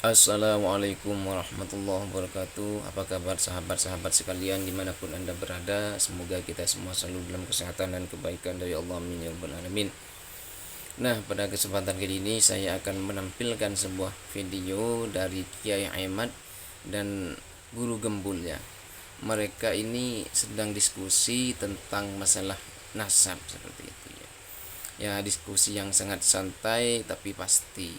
Assalamualaikum warahmatullahi wabarakatuh. Apa kabar sahabat-sahabat sekalian dimanapun anda berada. Semoga kita semua selalu dalam kesehatan dan kebaikan dari Allah, amin ya rabbal alamin. Nah, pada kesempatan kali ini saya akan menampilkan sebuah video dari Kiai Ahmad dan guru gembulnya. Mereka ini sedang diskusi tentang masalah nasab seperti itu ya. Ya, diskusi yang sangat santai tapi pasti,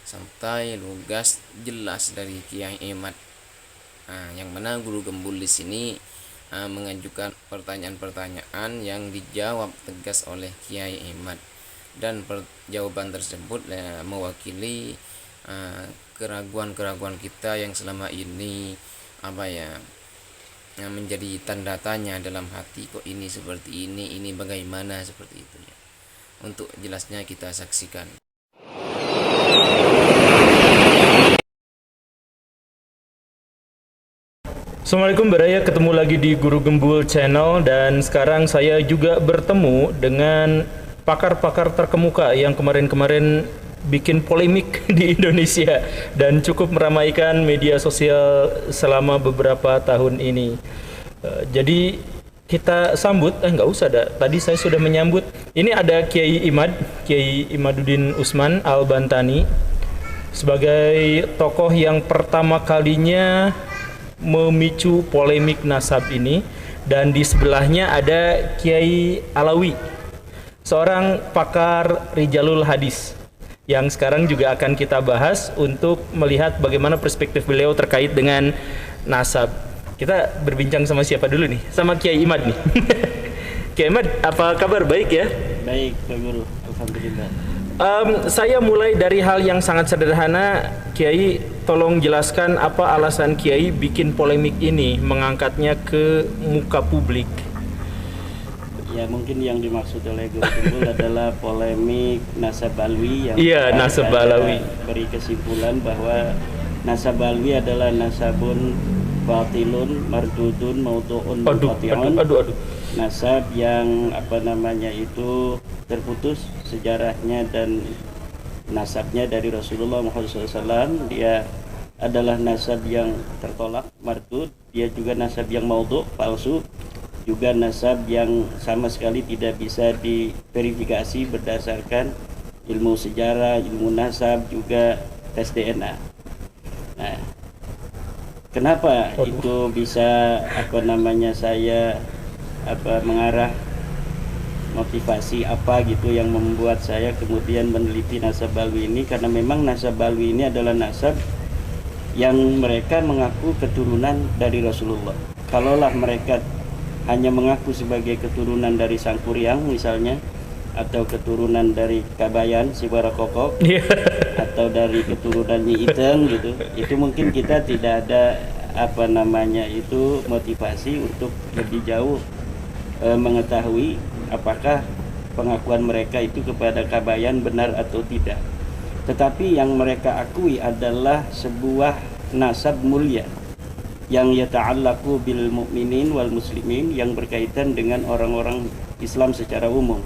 santai, lugas, jelas dari Kiai Ahmad. Yang mana guru gembul di sini mengajukan pertanyaan-pertanyaan yang dijawab tegas oleh Kiai Ahmad, dan jawaban tersebut mewakili keraguan-keraguan kita yang selama ini apa ya yang menjadi tanda tanya dalam hati, kok ini seperti ini bagaimana seperti itu ya. Untuk jelasnya kita saksikan. Assalamualaikum Baraya, ketemu lagi di Guru Gembul Channel, dan sekarang saya juga bertemu dengan pakar-pakar terkemuka yang kemarin-kemarin bikin polemik di Indonesia dan cukup meramaikan media sosial selama beberapa tahun ini. Jadi kita sambut, nggak usah dah. Tadi saya sudah menyambut. Ini ada Kiai Imaduddin Usman Al-Bantani sebagai tokoh yang pertama kalinya memicu polemik nasab ini, dan di sebelahnya ada Kiai Alawi, seorang pakar rijalul hadis yang sekarang juga akan kita bahas untuk melihat bagaimana perspektif beliau terkait dengan nasab. Kita berbincang sama siapa dulu nih? Sama Kiai Imad nih. Kiai Imad, apa kabar? Baik ya? Baik, Pak Guru. Alhamdulillah. Saya mulai dari hal yang sangat sederhana. Kiai, tolong jelaskan apa alasan Kiai bikin polemik ini, mengangkatnya ke muka publik. Ya, mungkin yang dimaksud oleh Guru Gembul adalah polemik nasab alwi yang nasab alawi. Beri kesimpulan bahwa nasab alwi adalah nasabun batilun mardudun maudu'un munqati'un. Nasab yang itu terputus sejarahnya dan nasabnya dari Rasulullah Muhammad SAW. Dia adalah nasab yang tertolak, mardud. Dia juga nasab yang maudhu', palsu. Juga nasab yang sama sekali tidak bisa diverifikasi berdasarkan ilmu sejarah, ilmu nasab, juga tes DNA. Nah, kenapa itu bisa saya mengarah motivasi apa gitu yang membuat saya kemudian meneliti nasab alwi ini? Karena memang nasab alwi ini adalah nasab yang mereka mengaku keturunan dari Rasulullah. Kalaulah mereka hanya mengaku sebagai keturunan dari Sang Kuryang misalnya, atau keturunan dari Kabayan si Barakokok, atau dari keturunan Nyi Iteng gitu, itu mungkin kita tidak ada motivasi untuk lebih jauh mengetahui apakah pengakuan mereka itu kepada Kabayan benar atau tidak. Tetapi yang mereka akui adalah sebuah nasab mulia yang yata'allaku bil mu'minin wal muslimin, yang berkaitan dengan orang-orang Islam secara umum,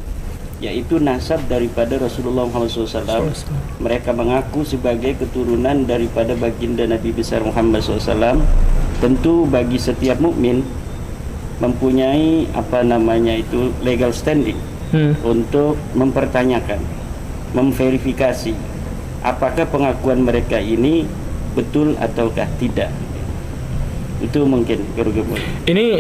yaitu nasab daripada Rasulullah Muhammad SAW. Mereka mengaku sebagai keturunan daripada baginda Nabi besar Muhammad SAW. Tentu bagi setiap mukmin mempunyai legal standing untuk mempertanyakan, memverifikasi apakah pengakuan mereka ini betul ataukah tidak. Itu mungkin Guru Gembul. Ini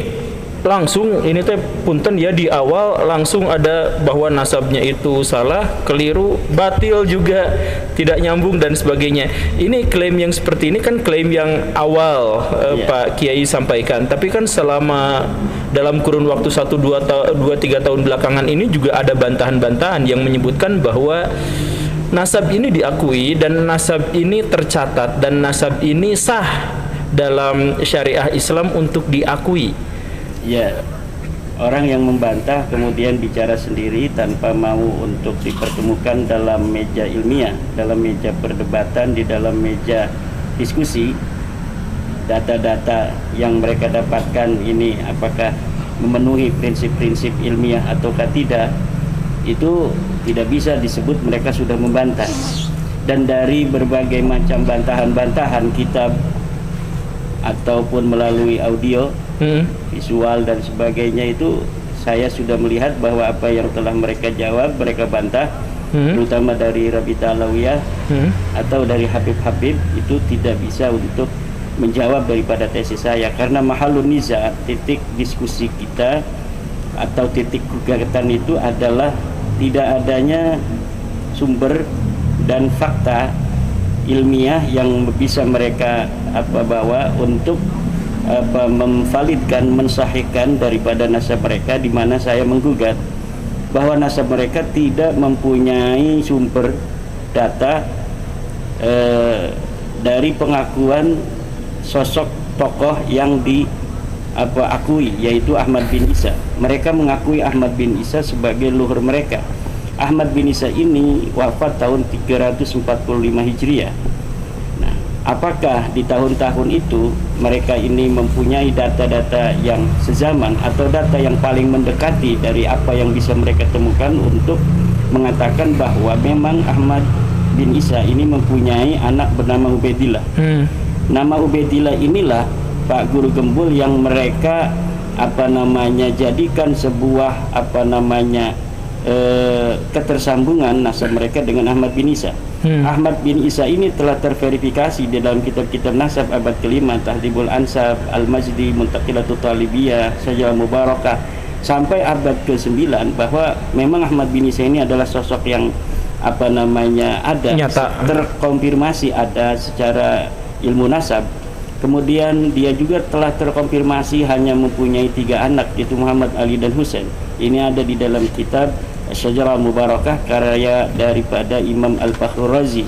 langsung, ini teh punten ya, di awal langsung ada bahwa nasabnya itu salah, keliru, batil juga, tidak nyambung dan sebagainya. Ini klaim yang seperti ini kan klaim yang awal Pak Kiai sampaikan. Tapi kan selama dalam kurun waktu 1-2-3 tahun belakangan ini juga ada bantahan-bantahan yang menyebutkan bahwa nasab ini diakui dan nasab ini tercatat dan nasab ini sah dalam syariah Islam untuk diakui. Ya, orang yang membantah kemudian bicara sendiri tanpa mau untuk dipertemukan dalam meja ilmiah, dalam meja perdebatan, di dalam meja diskusi. Data-data yang mereka dapatkan ini apakah memenuhi prinsip-prinsip ilmiah ataukah tidak, itu tidak bisa disebut mereka sudah membantah. dan dari berbagai macam bantahan-bantahan kitab ataupun melalui audio, visual dan sebagainya, itu saya sudah melihat bahwa apa yang telah mereka jawab, mereka bantah, terutama dari Rabita Alawiyah atau dari Habib-Habib, itu tidak bisa untuk menjawab daripada tesis saya, karena mahalun niza, titik diskusi kita atau titik gugatan itu adalah tidak adanya sumber dan fakta ilmiah yang bisa mereka bawa untuk memvalidkan, mensahihkan daripada nasab mereka, di mana saya menggugat bahwa nasab mereka tidak mempunyai sumber data dari pengakuan sosok tokoh yang akui, yaitu Ahmad bin Isa. Mereka mengakui Ahmad bin Isa sebagai luhur mereka. Ahmad bin Isa ini wafat tahun 345 Hijriah. Nah, apakah di tahun-tahun itu mereka ini mempunyai data-data yang sezaman atau data yang paling mendekati dari apa yang bisa mereka temukan untuk mengatakan bahwa memang Ahmad bin Isa ini mempunyai anak bernama Ubaidillah. Nama Ubaidillah inilah, Pak Guru Gembul, yang mereka jadikan sebuah ketersambungan nasab mereka dengan Ahmad bin Isa. Ahmad bin Isa ini telah terverifikasi di dalam kitab-kitab nasab abad kelima, Tahdhibul Ansab, Al-Majdi, Muntaqilatul Talibiyah, Sajarah Mubarakah, sampai abad ke-9, bahwa memang Ahmad bin Isa ini adalah sosok yang ada nyata, terkonfirmasi ada secara ilmu nasab. Kemudian dia juga telah terkonfirmasi hanya mempunyai 3 anak, yaitu Muhammad, Ali dan Husain. Ini ada di dalam kitab Sajarah Mubarakah karya daripada Imam Al-Fakhrur Razi,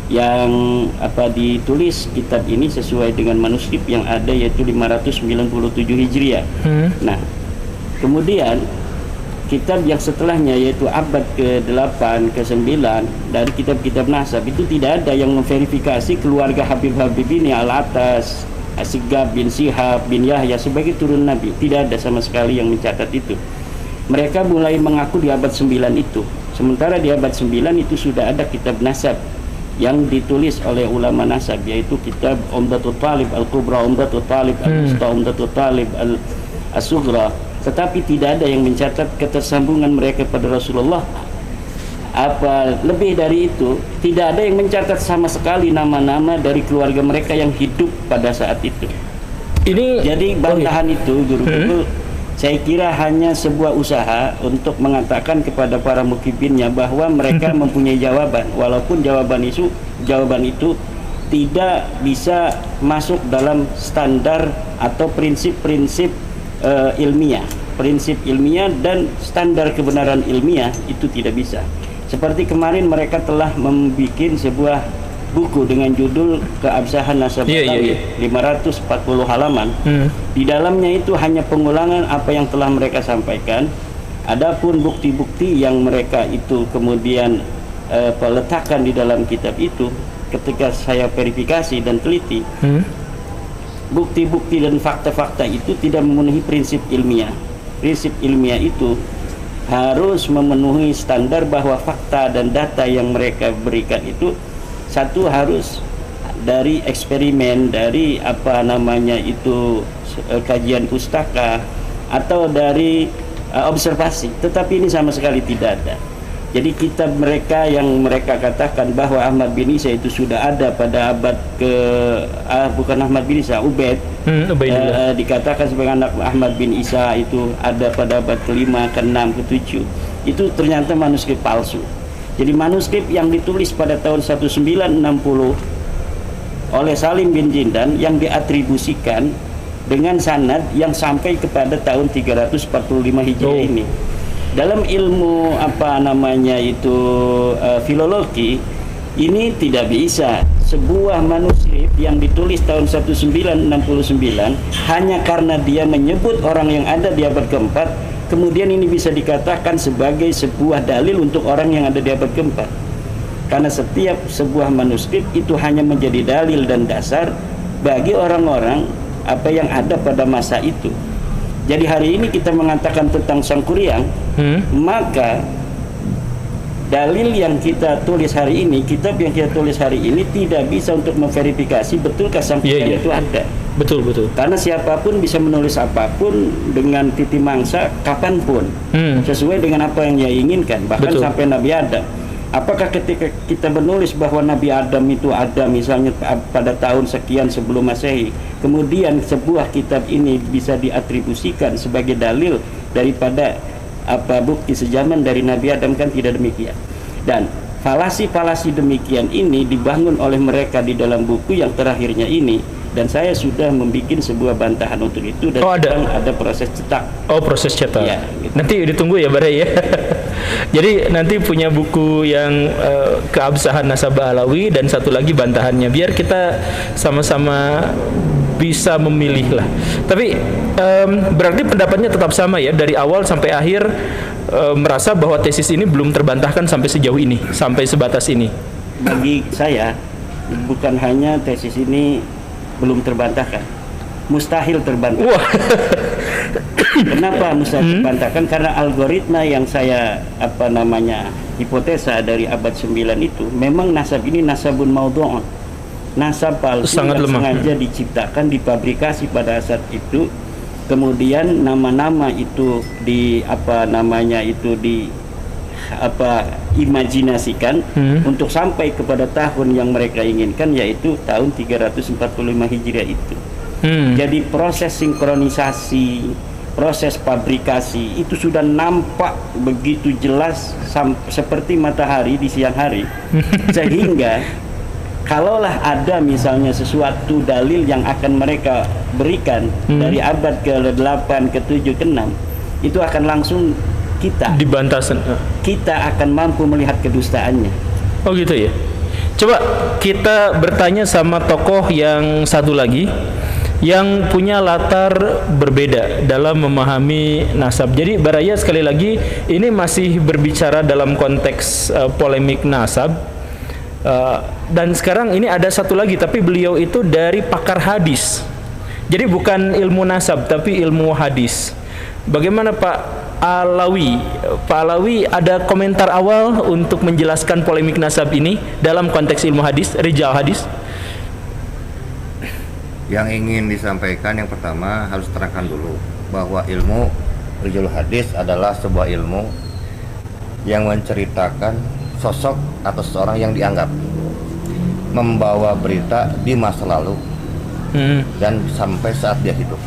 yang ditulis kitab ini sesuai dengan manuskrip yang ada, yaitu 597 Hijriah. Nah, kemudian kitab yang setelahnya, yaitu abad ke-8, ke-9, dari kitab-kitab nasab itu tidak ada yang memverifikasi keluarga Habib-Habib ini, Al-Atas, Asigab bin Sihab bin Yahya sebagai turun Nabi. Tidak ada sama sekali yang mencatat itu. Mereka mulai mengaku di abad 9 itu. Sementara di abad 9 itu sudah ada kitab nasab yang ditulis oleh ulama nasab, yaitu kitab Umdatul Talib Al-Kubra, Umdatul Talib Al-Usta, Umdatul Talib Al-Sughra. Tetapi tidak ada yang mencatat ketersambungan mereka pada Rasulullah. Lebih dari itu, tidak ada yang mencatat sama sekali nama-nama dari keluarga mereka yang hidup pada saat itu. Jadi bantahan itu, Guru-guru, saya kira hanya sebuah usaha untuk mengatakan kepada para mukibinnya bahwa mereka mempunyai jawaban, walaupun jawaban itu tidak bisa masuk dalam standar atau prinsip-prinsip ilmiah. Prinsip ilmiah dan standar kebenaran ilmiah itu tidak bisa. Seperti kemarin mereka telah membuat sebuah buku dengan judul Keabsahan Nasab Batawi, 540 halaman. Di dalamnya itu hanya pengulangan apa yang telah mereka sampaikan. Adapun bukti-bukti yang mereka itu kemudian letakkan di dalam kitab itu, ketika saya verifikasi dan teliti, bukti-bukti dan fakta-fakta itu tidak memenuhi prinsip ilmiah. Prinsip ilmiah itu harus memenuhi standar bahwa fakta dan data yang mereka berikan itu, satu, harus dari eksperimen, dari kajian pustaka atau dari observasi. Tetapi ini sama sekali tidak ada. Jadi kitab mereka yang mereka katakan bahwa Ahmad bin Isa itu sudah ada pada abad bukan Ahmad bin Isa, Ubaid, dikatakan sebagai anak Ahmad bin Isa itu ada pada abad ke-5, ke-6, ke-7. Itu ternyata manuskrip palsu. Jadi manuskrip yang ditulis pada tahun 1960 oleh Salim bin Jindan yang diatribusikan dengan sanad yang sampai kepada tahun 345 Hijriah ini. Dalam ilmu filologi ini tidak bisa sebuah manuskrip yang ditulis tahun 1969 hanya karena dia menyebut orang yang ada di abad keempat, kemudian ini bisa dikatakan sebagai sebuah dalil untuk orang yang ada di abad keempat. Karena setiap sebuah manuskrip itu hanya menjadi dalil dan dasar bagi orang-orang yang ada pada masa itu. Jadi hari ini kita mengatakan tentang Sangkuriang, maka dalil yang kita tulis hari ini, kitab yang kita tulis hari ini tidak bisa untuk memverifikasi betulkah sampaian itu ada. Betul. Karena siapapun bisa menulis apapun dengan titi mangsa kapanpun, sesuai dengan apa yang dia inginkan, bahkan sampai Nabi Adam. Apakah ketika kita menulis bahwa Nabi Adam itu ada misalnya pada tahun sekian sebelum Masehi, kemudian sebuah kitab ini bisa diatribusikan sebagai dalil daripada bukti sejaman dari Nabi Adam? Kan tidak demikian. Dan falasi-falasi demikian ini dibangun oleh mereka di dalam buku yang terakhirnya ini, dan saya sudah membuat sebuah bantahan untuk itu, dan ada proses cetak. Proses cetak. Ya, gitu. Nanti ditunggu ya Barai ya. Jadi nanti punya buku yang keabsahan nasabah Alawi dan satu lagi bantahannya, biar kita sama-sama bisa memilih lah. Tapi berarti pendapatnya tetap sama ya, dari awal sampai akhir merasa bahwa tesis ini belum terbantahkan sampai sejauh ini, sampai sebatas ini. Bagi saya bukan hanya tesis ini belum terbantahkan, mustahil terbantahkan. Wah. Kenapa mustahil terbantahkan? Karena algoritma yang saya hipotesa dari abad 9 itu, memang nasab ini nasabun maudhu'un, nasab palsu yang sengaja diciptakan, dipabrikasi pada saat itu, kemudian nama-nama itu imajinasikan untuk sampai kepada tahun yang mereka inginkan, yaitu tahun 345 Hijriah itu. Jadi proses sinkronisasi, proses fabrikasi itu sudah nampak begitu jelas seperti matahari di siang hari. Sehingga kalaulah ada misalnya sesuatu dalil yang akan mereka berikan dari abad ke-8, ke-7, ke-6, itu akan langsung dibantah. Kita akan mampu melihat kedustaannya. Oh gitu ya. Coba kita bertanya sama tokoh yang satu lagi yang punya latar berbeda dalam memahami nasab. Jadi Baraya, sekali lagi ini masih berbicara dalam konteks polemik nasab. Dan sekarang ini ada satu lagi, tapi beliau itu dari pakar hadis. Jadi bukan ilmu nasab tapi ilmu hadis. Bagaimana Pak Alawi? Pak Alawi ada komentar awal untuk menjelaskan polemik nasab ini dalam konteks ilmu hadis, rijal hadis? Yang ingin disampaikan yang pertama harus terangkan dulu bahwa ilmu rijal hadis adalah sebuah ilmu yang menceritakan sosok atau seseorang yang dianggap membawa berita di masa lalu dan sampai saat dia hidup.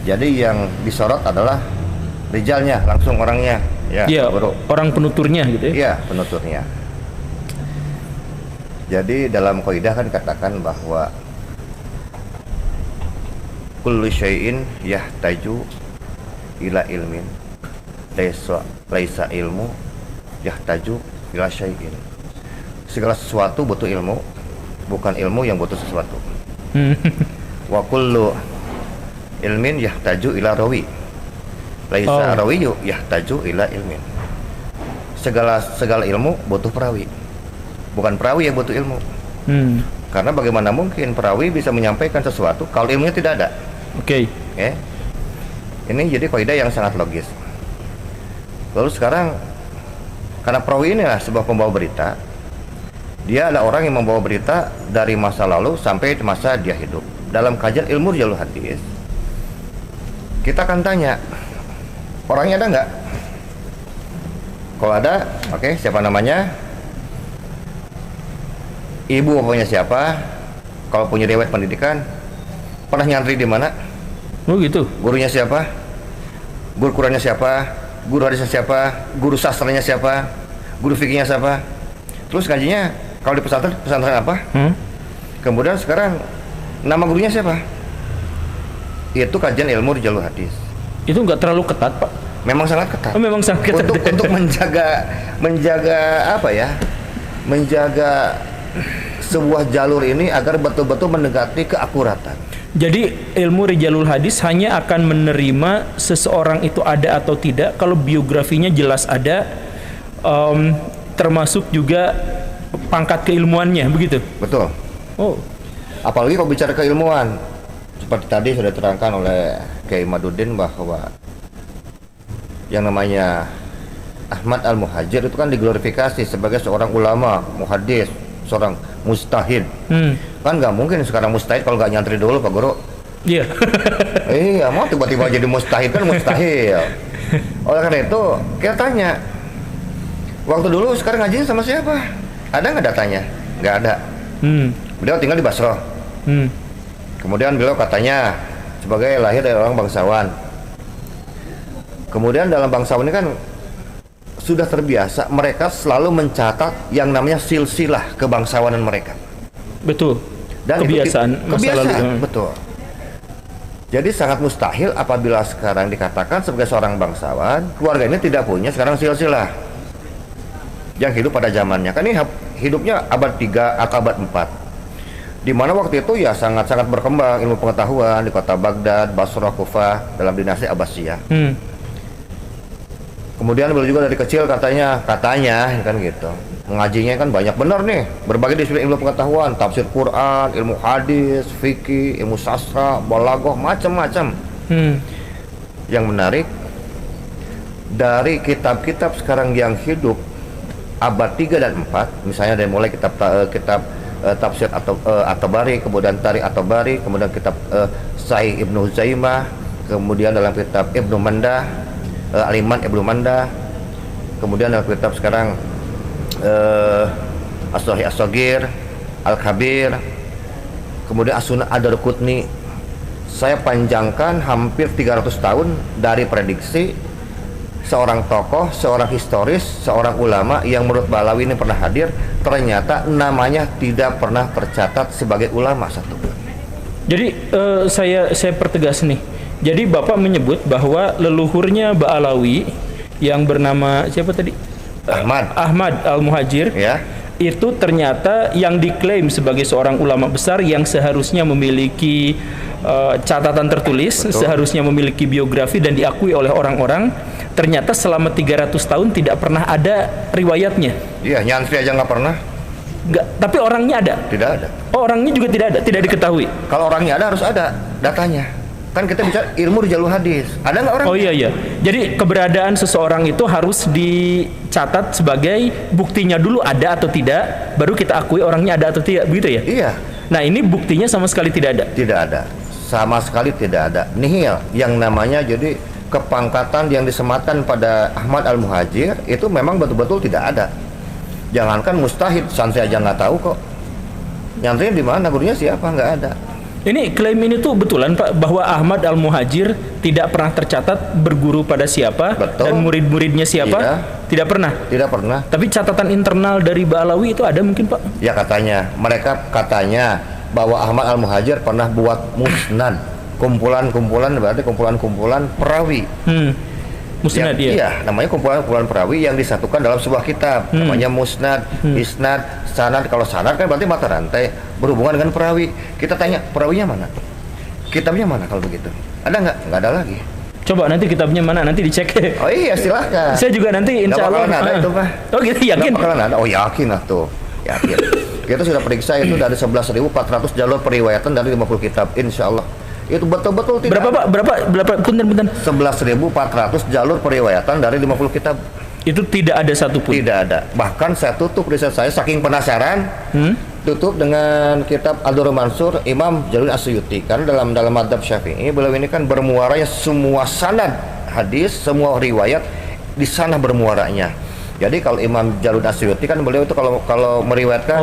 Jadi yang disorot adalah rijalnya, langsung orangnya, ya, orang penuturnya gitu ya. Iya, penuturnya. Jadi dalam kaidah kan dikatakan bahwa kullu syai'in yahtaju ila ilmin, laisa ilmu yahtaju ila syai'in. Segala sesuatu butuh ilmu, bukan ilmu yang butuh sesuatu. Wa kullu ilmin yahtaju ila rawi, laisa rawiyu yahtaju ila ilmin. Segala ilmu butuh perawi, bukan perawi yang butuh ilmu. Karena bagaimana mungkin perawi bisa menyampaikan sesuatu kalau ilmunya tidak ada? Oke. Ini jadi kaidah yang sangat logis. Lalu sekarang karena perawi inilah sebuah pembawa berita, dia adalah orang yang membawa berita dari masa lalu sampai masa dia hidup. Dalam kajian ilmu jalur hadis, kita akan tanya, orangnya ada nggak? Kalau ada, oke, siapa namanya? Ibu bapaknya siapa? Kalau punya riwayat pendidikan, pernah nyantri di mana? Oh gitu. Gurunya siapa? Guru Qurannya siapa? Guru hadisnya siapa? Guru sastranya siapa? Guru fikihnya siapa? Terus ngajinya kalau di pesantren apa? Kemudian sekarang nama gurunya siapa? Itu kajian ilmu di jalur hadis. Itu nggak terlalu ketat, Pak? Memang sangat ketat. Oh, memang sangat ketat. Untuk menjaga apa ya? Menjaga sebuah jalur ini agar betul-betul mendekati keakuratan. Jadi ilmu rijalul hadis hanya akan menerima seseorang itu ada atau tidak kalau biografinya jelas ada, termasuk juga pangkat keilmuannya, begitu? Betul. Oh. Apalagi kalau bicara keilmuan, seperti tadi sudah diterangkan oleh Kiai Maduddin bahwa yang namanya Ahmad Al-Muhajir itu kan diglorifikasi sebagai seorang ulama, muhaddis, seorang mustahid. Kan nggak mungkin sekarang mustahid kalau nggak nyantri dulu Pak Guru. Iya. Iya, mau tiba-tiba jadi mustahid kan mustahil. Oleh karena itu kita tanya, waktu dulu sekarang ngajinya sama siapa? Ada nggak datanya? Nggak ada. Beliau tinggal di Basra. Kemudian beliau katanya sebagai lahir dari orang bangsawan. Kemudian dalam bangsawan ini kan sudah terbiasa mereka selalu mencatat yang namanya silsilah kebangsawanan mereka. Betul. Dan kebiasaan masa lalu. Betul. Jadi sangat mustahil apabila sekarang dikatakan sebagai seorang bangsawan, keluarga ini tidak punya sekarang silsilah yang hidup pada zamannya. Kan ini hidupnya abad 3 atau abad 4. Di mana waktu itu ya sangat-sangat berkembang ilmu pengetahuan di kota Baghdad, Basra, Kufah dalam dinasti Abbasiyah. Kemudian beliau juga dari kecil katanya kan gitu. Mengajinya kan banyak benar nih, berbagai disiplin ilmu pengetahuan, tafsir Quran, ilmu hadis, fikih, ilmu sastra, balaghah, macam-macam. Yang menarik dari kitab-kitab sekarang yang hidup abad 3 dan 4, misalnya dari mulai kitab tafsir At-Tabari, kemudian Tarikh At-Tabari, kemudian kitab Sahih Ibnu Huzaimah, kemudian dalam kitab Ibnu Mandah, Al-Iman Ibnu Mandah, kemudian dalam kitab sekarang As-Sahih As-Saghir, Al-Kabir, kemudian As-Sunan Ad-Darqutni. Saya panjangkan hampir 300 tahun dari prediksi seorang tokoh, seorang historis, seorang ulama yang menurut Balawi ini pernah hadir, ternyata namanya tidak pernah tercatat sebagai ulama satupun. Jadi saya pertegas nih. Jadi Bapak menyebut bahwa leluhurnya Ba'alawi yang bernama siapa tadi? Ahmad Al-Muhajir. Ya. Itu ternyata yang diklaim sebagai seorang ulama besar yang seharusnya memiliki catatan tertulis, betul, seharusnya memiliki biografi dan diakui oleh orang-orang, ternyata selama 300 tahun tidak pernah ada riwayatnya. Iya, nyantri aja nggak pernah. Nggak, tapi orangnya ada? Tidak ada. Oh, orangnya juga tidak ada, tidak diketahui. Kalau orangnya ada harus ada datanya. Kan kita bicara ilmu di jalur hadis. Ada nggak orang? Oh iya. Jadi keberadaan seseorang itu harus dicatat sebagai buktinya dulu ada atau tidak, baru kita akui orangnya ada atau tidak, begitu ya? Iya. Nah ini buktinya sama sekali tidak ada. Tidak ada. Sama sekali tidak ada. Nihil yang namanya jadi kepangkatan yang disematkan pada Ahmad Al-Muhajir itu memang betul-betul tidak ada. Jangankan mustahid, santri aja nggak tahu kok. Nyantrinya di mana, gurunya siapa, nggak ada. Ini klaim ini tuh betulan Pak bahwa Ahmad Al-Muhajir tidak pernah tercatat berguru pada siapa. Betul. Dan murid-muridnya siapa? Iya. Tidak pernah. Tidak pernah. Tapi catatan internal dari Ba'alawi itu ada mungkin Pak? Ya katanya, mereka katanya bahwa Ahmad Al-Muhajir pernah buat musnad, kumpulan-kumpulan, berarti kumpulan-kumpulan perawi. Musnad ya, iya, namanya kumpulan-kumpulan perawi yang disatukan dalam sebuah kitab, namanya musnad, isnad, sanad. Kalau sanad kan berarti mata rantai berhubungan dengan perawi. Kita tanya perawinya mana, kitabnya mana kalau begitu? Ada nggak? Nggak ada lagi. Coba nanti kitabnya mana, nanti dicek. Oh iya, silahkan. Saya juga nanti insya Allah ada itu Pak. Oh gitu, yakin? Nggak bakalan ada. Oh yakin lah tuh, yakin. Kita sudah periksa itu dari 11.400 jalur periwayatan dari 50 kitab, insya Allah. Itu betul-betul tidak. Berapa punten? 11.400 jalur periwayatan dari 50 kitab. Itu tidak ada satupun. Tidak ada. Bahkan saya tutup riset saya saking penasaran. Tutup dengan kitab Ad-Durrul Mansur Imam Jalil As-Suyuti. Karena dalam madzhab Syafi'i beliau ini kan bermuaranya semua sanad hadis, semua riwayat di sana bermuaranya. Jadi kalau Imam Jalil As-Suyuti kan beliau itu kalau meriwayatkan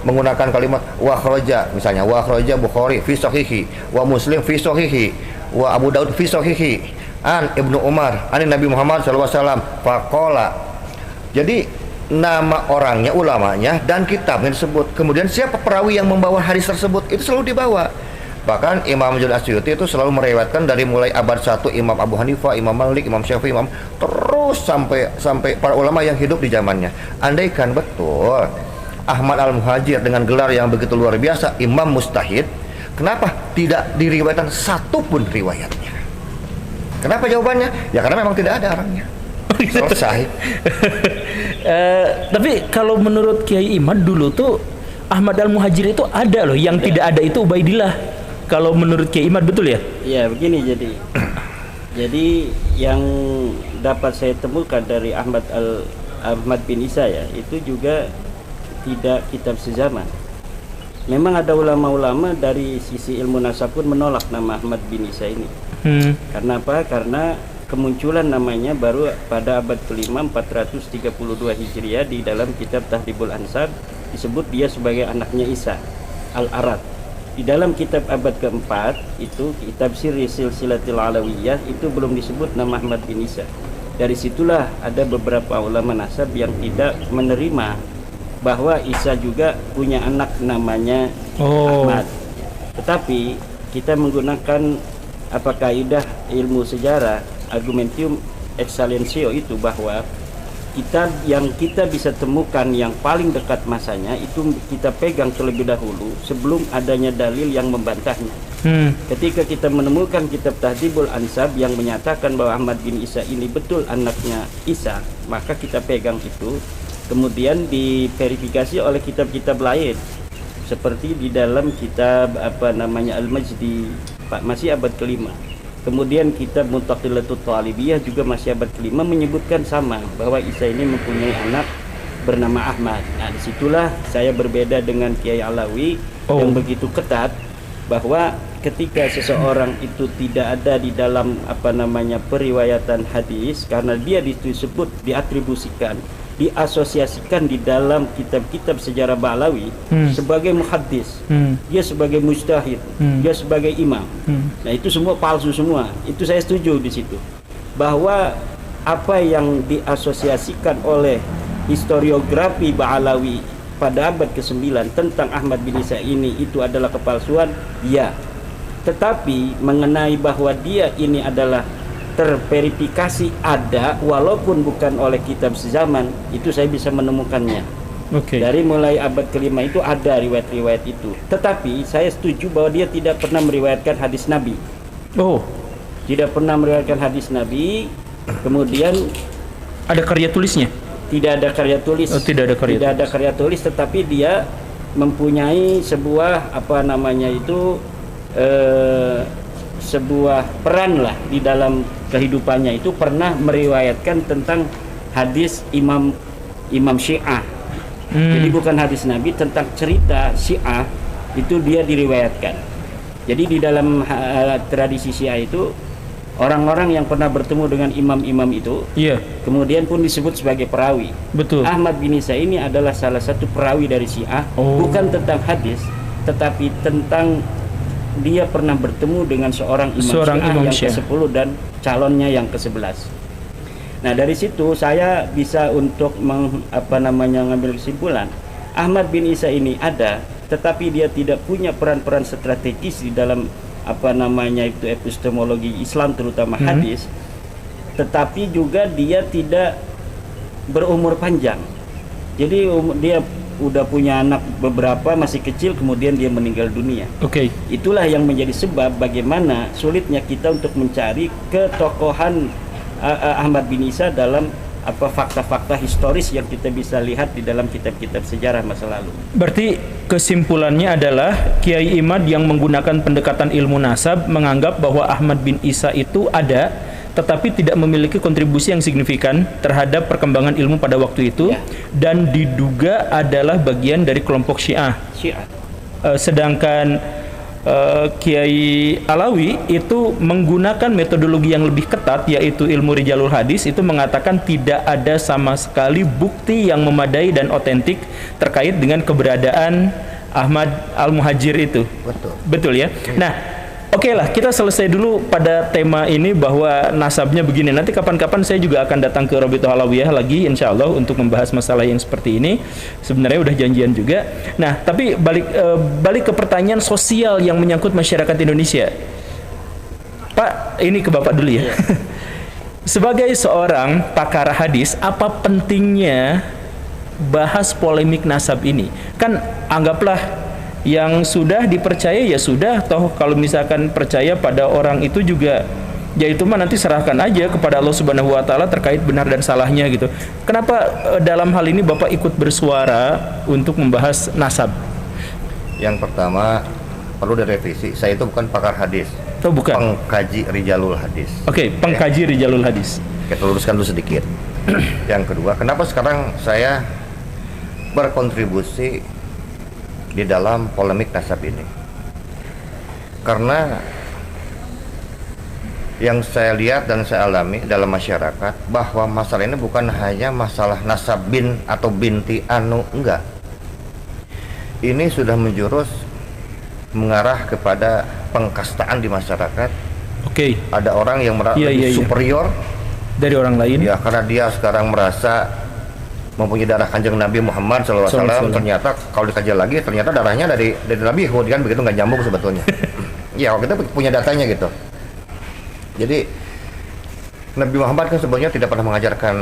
menggunakan kalimat wa kharaja, misalnya wa kharaja Bukhari fi sahihi, wa Muslim fi sahihi, wa Abu Daud fi sahihi, an Ibnu Umar, an Nabi Muhammad sallallahu alaihi wasallam faqala. Jadi nama orangnya, ulamanya dan kitabnya disebut. Kemudian siapa perawi yang membawa hadis tersebut itu selalu dibawa. Bahkan Imam Jalil As-Suyuti itu selalu meriwayatkan dari mulai abad 1 Imam Abu Hanifah, Imam Malik, Imam Syafi'i, terus sampai para ulama yang hidup di zamannya. Andaikan betul Ahmad Al-Muhajir dengan gelar yang begitu luar biasa, Imam Mustahid, kenapa tidak diriwayatkan satupun riwayatnya? Kenapa jawabannya? Ya karena memang tidak ada orangnya. Selesai. Tapi kalau menurut Kiai Imad dulu tuh Ahmad Al-Muhajir itu ada loh, yang tidak ada itu Ubaidillah. Kalau menurut Kiai Imad betul ya? Iya begini, jadi Jadi yang dapat saya temukan dari Ahmad bin Isa ya, itu juga tidak kitab sezaman. Memang ada ulama-ulama dari sisi ilmu nasab pun menolak nama Ahmad bin Isa ini. Karena apa? Karena kemunculan namanya baru pada abad ke-5 432 Hijriah di dalam kitab Tahdhibul Ansab disebut dia sebagai anaknya Isa Al-Arad. Di dalam kitab abad ke-4 itu kitab Sirri Silsilatil Alawiyah itu belum disebut nama Ahmad bin Isa. Dari situlah ada beberapa ulama nasab yang tidak menerima bahwa Isa juga punya anak namanya Ahmad. Tetapi kita menggunakan kaidah ilmu sejarah argumentium excellentio itu, bahwa kitab yang kita bisa temukan yang paling dekat masanya itu kita pegang terlebih dahulu sebelum adanya dalil yang membantahnya. Ketika kita menemukan kitab Tahdhibul Ansab yang menyatakan bahwa Ahmad bin Isa ini betul anaknya Isa, maka kita pegang itu, kemudian diverifikasi oleh kitab-kitab lain seperti di dalam kitab Al-Majdi masih abad ke-5. Kemudian kitab Muntaqilatut Talibiyah juga masih abad ke-5 menyebutkan sama, bahwa Isa ini mempunyai anak bernama Ahmad. Nah, disitulah saya berbeda dengan Kiai Alawi yang begitu ketat bahwa ketika seseorang itu tidak ada di dalam periwayatan hadis, karena dia disebut diatribusikan, diasosiasikan di dalam kitab-kitab sejarah Ba'alawi sebagai muhaddis, dia sebagai mujtahid, dia sebagai imam. Nah, itu semua palsu semua. Itu saya setuju di situ. Bahwa apa yang diasosiasikan oleh historiografi Ba'alawi pada abad ke-9 tentang Ahmad bin Isa ini itu adalah kepalsuan, ya. Tetapi mengenai bahwa dia ini adalah terverifikasi ada, walaupun bukan oleh kitab sezaman, itu saya bisa menemukannya. Dari mulai abad ke-5 itu ada riwayat-riwayat itu. Tetapi saya setuju bahwa dia tidak pernah meriwayatkan hadis Nabi. Tidak pernah meriwayatkan hadis Nabi. Kemudian ada karya tulisnya? Tidak ada karya tulis. Tidak ada karya tulis, tetapi dia mempunyai sebuah sebuah peran lah di dalam kehidupannya, itu pernah meriwayatkan tentang hadis Imam Syiah. Jadi bukan hadis Nabi, tentang cerita Syiah itu dia diriwayatkan. Jadi di dalam tradisi Syiah itu orang-orang yang pernah bertemu dengan imam-imam itu, kemudian pun disebut sebagai perawi. Betul. Ahmad bin Isa ini adalah salah satu perawi dari Syiah, bukan tentang hadis, tetapi tentang dia pernah bertemu dengan seorang imam Syiah yang ke-10 dan calonnya yang ke-11. Nah, dari situ saya bisa untuk mengambil kesimpulan, Ahmad bin Isa ini ada, tetapi dia tidak punya peran-peran strategis di dalam epistemologi Islam, terutama hadis. Tetapi juga dia tidak berumur panjang. Jadi dia udah punya anak beberapa, masih kecil, kemudian dia meninggal dunia. Itulah yang menjadi sebab bagaimana sulitnya kita untuk mencari ketokohan Ahmad bin Isa dalam fakta-fakta historis yang kita bisa lihat di dalam kitab-kitab sejarah masa lalu. Berarti kesimpulannya adalah Kiai Imad yang menggunakan pendekatan ilmu nasab menganggap bahwa Ahmad bin Isa itu ada, tetapi tidak memiliki kontribusi yang signifikan terhadap perkembangan ilmu pada waktu itu, dan diduga adalah bagian dari kelompok Syiah. Sedangkan Kiai Alawi itu menggunakan metodologi yang lebih ketat, yaitu ilmu rijalul hadis, itu mengatakan tidak ada sama sekali bukti yang memadai dan otentik terkait dengan keberadaan Ahmad Al-Muhajir itu. Betul ya? Nah, lah, kita selesai dulu pada tema ini bahwa nasabnya begini. Nanti kapan-kapan saya juga akan datang ke Rabithah Alawiyah lagi, insya Allah, untuk membahas masalah yang seperti ini. Sebenarnya udah janjian juga. Nah, tapi balik ke pertanyaan sosial yang menyangkut masyarakat Indonesia. Pak, ini ke Bapak dulu ya. Sebagai seorang pakar hadis, apa pentingnya bahas polemik nasab ini? Kan anggaplah yang sudah dipercaya ya sudah, toh kalau misalkan percaya pada orang itu juga ya itu mah nanti serahkan aja kepada Allah Subhanahu wa taala terkait benar dan salahnya gitu. Kenapa dalam hal ini Bapak ikut bersuara untuk membahas nasab? Yang pertama perlu direvisi, saya itu bukan pakar hadis. Oh, bukan. Pengkaji Rijalul Hadis. Oke, pengkaji Rijalul Hadis. Kita luruskan dulu sedikit. Yang kedua, kenapa sekarang saya berkontribusi di dalam polemik nasab ini? Karena yang saya lihat dan saya alami dalam masyarakat bahwa masalah ini bukan hanya masalah nasab bin atau binti anu, enggak. Ini sudah menjurus mengarah kepada pengkastaan di masyarakat. Oke. Ada orang yang merasa lebih superior dari orang lain. Ya, karena dia sekarang merasa mempunyai darah Kanjeng Nabi Muhammad SAW. Ternyata kalau dikaji lagi, ternyata darahnya dari Nabi Hud, kan begitu, nggak nyambung sebetulnya. Ya, kita punya datanya gitu. Jadi Nabi Muhammad kan sebenarnya tidak pernah mengajarkan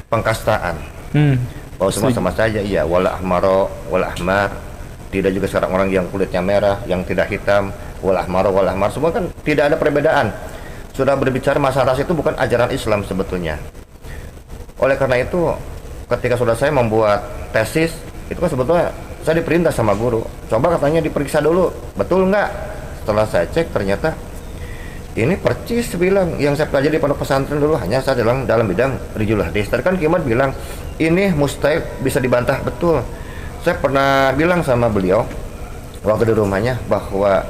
pengkastaan. Bahwa semua sama saja, iya, wala ahmaro wala ahmar. Tidak juga sekarang orang yang kulitnya merah, yang tidak hitam, wala ahmaro wala ahmar, semua kan tidak ada perbedaan. Sudah berbicara masalah ras itu bukan ajaran Islam sebetulnya. Oleh karena itu, ketika sudah saya membuat tesis, itu kan sebetulnya saya diperintah sama guru, coba katanya diperiksa dulu, betul nggak? Setelah saya cek, ternyata ini percis bilang yang saya pelajari di pondok pesantren dulu, hanya saya dalam bidang Rijul Hadis. Tadi kan Kimat bilang ini mustahil, bisa dibantah, betul. Saya pernah bilang sama beliau waktu di rumahnya bahwa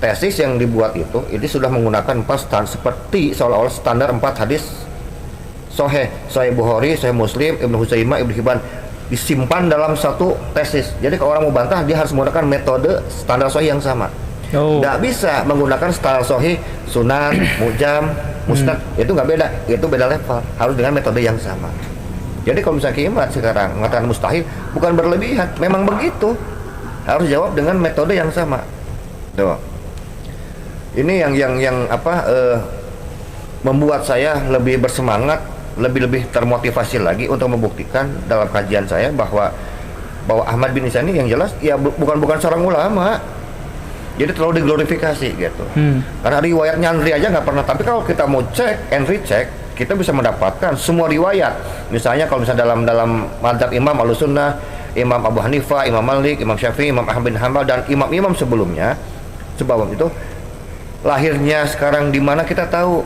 tesis yang dibuat itu ini sudah menggunakan 4 standar, seperti seolah-olah standar 4 hadis Sahih Bukhari, Sahih Muslim, Ibnu Huzaimah, Ibnu Hibban, disimpan dalam satu tesis. Jadi kalau orang mau bantah, dia harus menggunakan metode standar sahih yang sama. Nggak bisa menggunakan standar sahih, sunan, mujam, musnad, itu nggak beda, itu beda level, harus dengan metode yang sama. Jadi kalau misalnya Kimat sekarang mengatakan mustahil, bukan berlebihan, memang begitu, harus jawab dengan metode yang sama. Tuh. Ini yang membuat saya lebih bersemangat, lebih termotivasi lagi untuk membuktikan dalam kajian saya bahwa Ahmad bin Isa ini yang jelas ya bukan seorang ulama. Jadi terlalu diglorifikasi gitu. Karena riwayat nyantri aja nggak pernah. Tapi kalau kita mau cek and recheck, kita bisa mendapatkan semua riwayat. Misalnya kalau misalnya dalam mazhab Imam Ahlussunnah, Imam Abu Hanifah, Imam Malik, Imam Syafi'i, Imam Ahmad bin Hanbal, dan imam-imam sebelumnya, sebab itu lahirnya sekarang di mana kita tahu.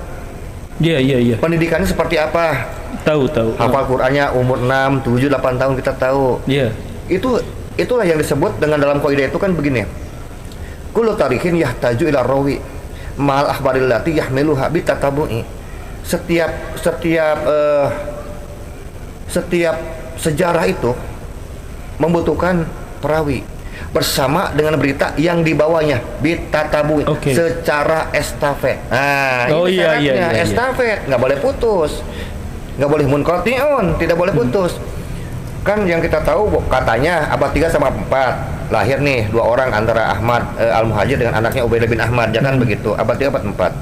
Iya. Pendidikannya seperti apa? Tahu. Hafal Qur'annya umur 6, 7, 8 tahun kita tahu. Iya. Itulah yang disebut dengan dalam kaidah itu kan begini. Kullu tarihin yahtaju ila rawi mal akhbaril lati yahmiluha bi tatabu'i. Setiap sejarah itu membutuhkan perawi bersama dengan berita yang dibawanya bitatabu, secara estafet. Nah, ini syaratnya estafet, nggak boleh putus, nggak boleh munqati'un, tidak boleh putus. Kan yang kita tahu katanya abad 3 sama 4 lahir nih 2 orang antara Ahmad Al-Muhajir dengan anaknya Ubaidah bin Ahmad, jangan begitu, abad 3 abad 4.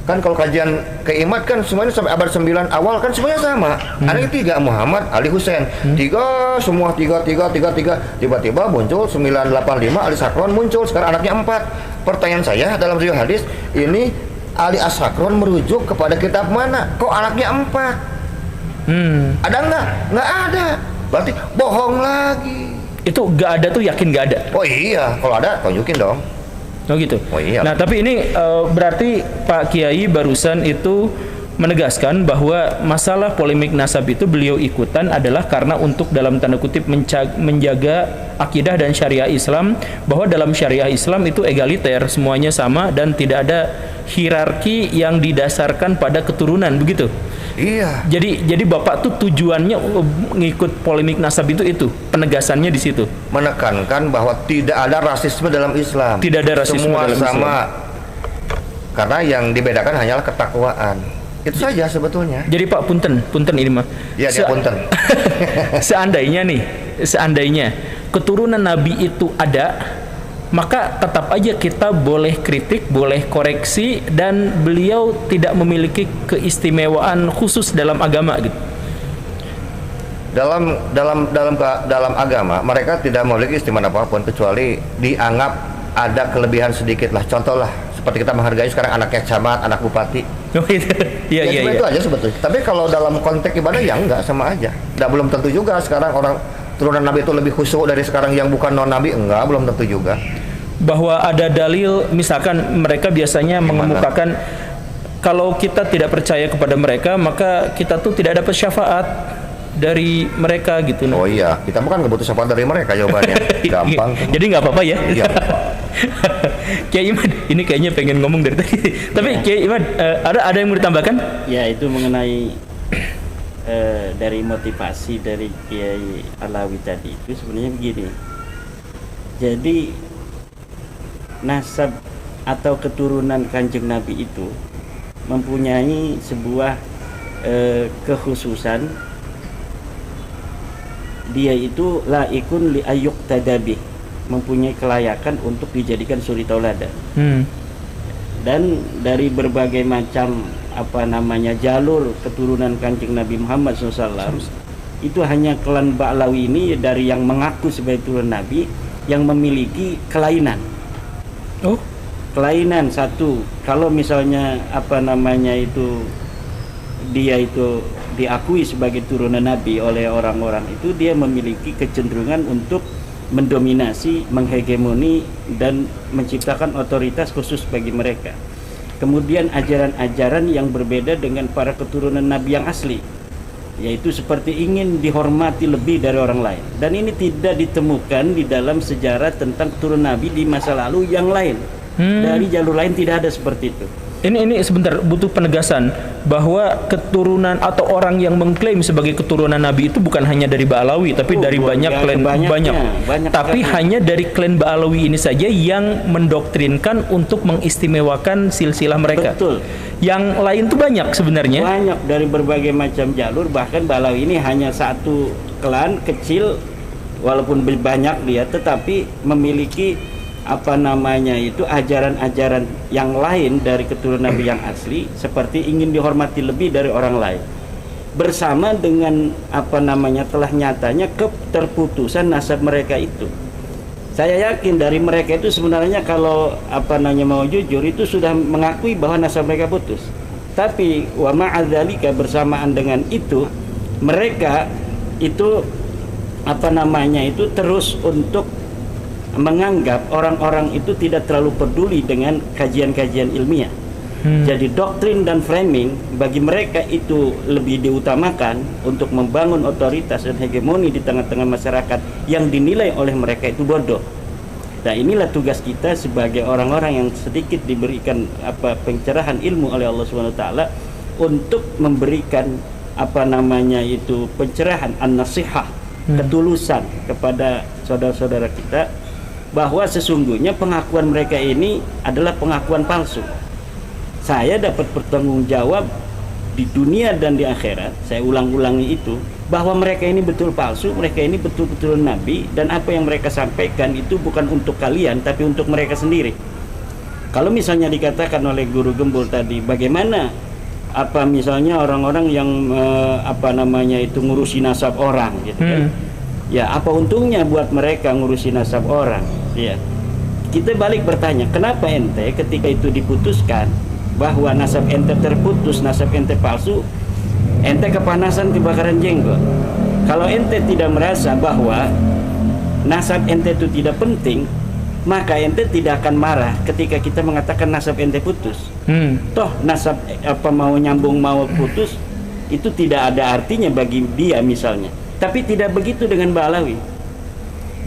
Kan kalau kajian Kimat kan semuanya sampai abad 9 awal kan semuanya sama. Ada 3 Muhammad, Ali Husain. 3 semua 3. Tiba-tiba muncul 985 Ali Sakron muncul, sekarang anaknya 4. Pertanyaan saya dalam riwayat hadis ini, Ali As-Sakron merujuk kepada kitab mana? Kok anaknya 4? Ada nggak? Nggak ada. Berarti bohong lagi. Itu nggak ada tuh yakin nggak ada? Oh iya, kalau ada tunjukin dong. Oh gitu. Oh iya. Nah tapi ini berarti Pak Kiai barusan itu menegaskan bahwa masalah polemik nasab itu beliau ikutan adalah karena untuk dalam tanda kutip menjaga akidah dan syariah Islam, bahwa dalam syariah Islam itu egaliter, semuanya sama dan tidak ada hierarki yang didasarkan pada keturunan, begitu. Iya. Jadi Bapak tuh tujuannya ngikut polemik nasab itu penegasannya di situ. Menekankan bahwa tidak ada rasisme dalam Islam. Tidak ada rasisme semua dalam sama. Islam. Karena yang dibedakan hanyalah ketakwaan. Itu saja sebetulnya. Jadi Pak punten ini mah. Iya, dia punten. Seandainya keturunan Nabi itu ada, maka tetap aja kita boleh kritik, boleh koreksi, dan beliau tidak memiliki keistimewaan khusus dalam agama gitu. Dalam agama mereka tidak memiliki istimewa apapun kecuali dianggap ada kelebihan sedikit lah. Contoh lah seperti kita menghargai sekarang anaknya camat, anak bupati. Oh itu. Iya. Itu aja sebetulnya. Tapi kalau dalam konteks ibadah ya enggak, sama aja. Belum tentu juga sekarang orang turunan Nabi itu lebih khusyuk dari sekarang yang bukan non Nabi, enggak, belum tentu juga. bahwa ada dalil, misalkan mereka biasanya mengemukakan kalau kita tidak percaya kepada mereka maka kita tuh tidak dapat syafaat dari mereka gitu. Oh iya, kita kan nggak butuh syafaat dari mereka jawabannya. Gampang. Jadi nggak apa-apa ya. Iya. Kiai Iman, ini kayaknya pengen ngomong dari tadi. Tapi Kiai Iman, ada yang mau ditambahkan? Ya, itu mengenai dari motivasi dari Kiai Alawi tadi itu sebenarnya begini. Jadi nasab atau keturunan Kanjeng Nabi itu mempunyai sebuah kekhususan. Dia itu laikun li ayyuk tadabi, mempunyai kelayakan untuk dijadikan suri tauladan. Dan dari berbagai macam jalur keturunan Kanjeng Nabi Muhammad SAW, itu hanya klan Ba'lawi ini dari yang mengaku sebagai turunan Nabi yang memiliki kelainan. Oh, kelainan satu, kalau misalnya dia itu diakui sebagai turunan Nabi oleh orang-orang itu, dia memiliki kecenderungan untuk mendominasi, menghegemoni dan menciptakan otoritas khusus bagi mereka. Kemudian ajaran-ajaran yang berbeda dengan para keturunan Nabi yang asli, yaitu seperti ingin dihormati lebih dari orang lain. Dan ini tidak ditemukan di dalam sejarah tentang keturunan Nabi di masa lalu yang lain. Dari jalur lain tidak ada seperti itu. Ini sebentar, butuh penegasan bahwa keturunan atau orang yang mengklaim sebagai keturunan Nabi itu bukan hanya dari Ba'lawi, tapi dari banyak klan, banyak. Tapi hanya dari klan Ba'lawi ini saja yang mendoktrinkan untuk mengistimewakan silsilah mereka. Betul. Yang lain tuh banyak sebenarnya. Banyak dari berbagai macam jalur, bahkan Ba'lawi ini hanya satu klan kecil, walaupun banyak dia, tetapi memiliki ajaran-ajaran yang lain dari keturunan Nabi yang asli, seperti ingin dihormati lebih dari orang lain, bersama dengan telah nyatanya keterputusan nasab mereka itu. Saya yakin dari mereka itu sebenarnya kalau mau jujur itu sudah mengakui bahwa nasab mereka putus, tapi wa ma'adzalika, bersamaan dengan itu mereka itu terus untuk menganggap orang-orang itu tidak terlalu peduli dengan kajian-kajian ilmiah. Jadi doktrin dan framing bagi mereka itu lebih diutamakan untuk membangun otoritas dan hegemoni di tengah-tengah masyarakat yang dinilai oleh mereka itu bodoh. Nah, inilah tugas kita sebagai orang-orang yang sedikit diberikan pencerahan ilmu oleh Allah Subhanahu wa taala untuk memberikan pencerahan an-nasihah, ketulusan kepada saudara-saudara kita, bahwa sesungguhnya pengakuan mereka ini adalah pengakuan palsu. Saya dapat bertanggung jawab di dunia dan di akhirat, saya ulang-ulangi itu, bahwa mereka ini betul palsu, mereka ini betul-betul Nabi, dan apa yang mereka sampaikan itu bukan untuk kalian, tapi untuk mereka sendiri. Kalau misalnya dikatakan oleh Guru Gembul tadi, bagaimana misalnya orang-orang yang ngurusi nasab orang gitu kan. Ya, apa untungnya buat mereka ngurusi nasab orang? Ya, kita balik bertanya, kenapa ente ketika itu diputuskan bahwa nasab ente terputus, nasab ente palsu, ente kepanasan kebakaran jenggot? Kalau ente tidak merasa bahwa nasab ente itu tidak penting, maka ente tidak akan marah ketika kita mengatakan nasab ente putus. Toh nasab mau nyambung mau putus itu tidak ada artinya bagi dia misalnya. Tapi tidak begitu dengan Ba'lawi.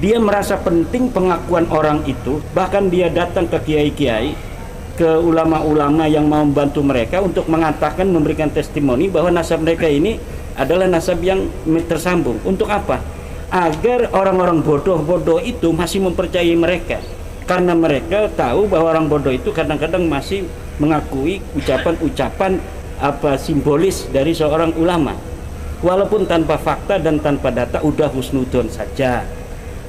Dia merasa penting pengakuan orang itu, bahkan dia datang ke kiai-kiai, ke ulama-ulama yang mau membantu mereka untuk mengatakan, memberikan testimoni bahwa nasab mereka ini adalah nasab yang tersambung. Untuk apa? Agar orang-orang bodoh-bodoh itu masih mempercayai mereka. Karena mereka tahu bahwa orang bodoh itu kadang-kadang masih mengakui ucapan-ucapan simbolis dari seorang ulama, walaupun tanpa fakta dan tanpa data, udah husnudon saja.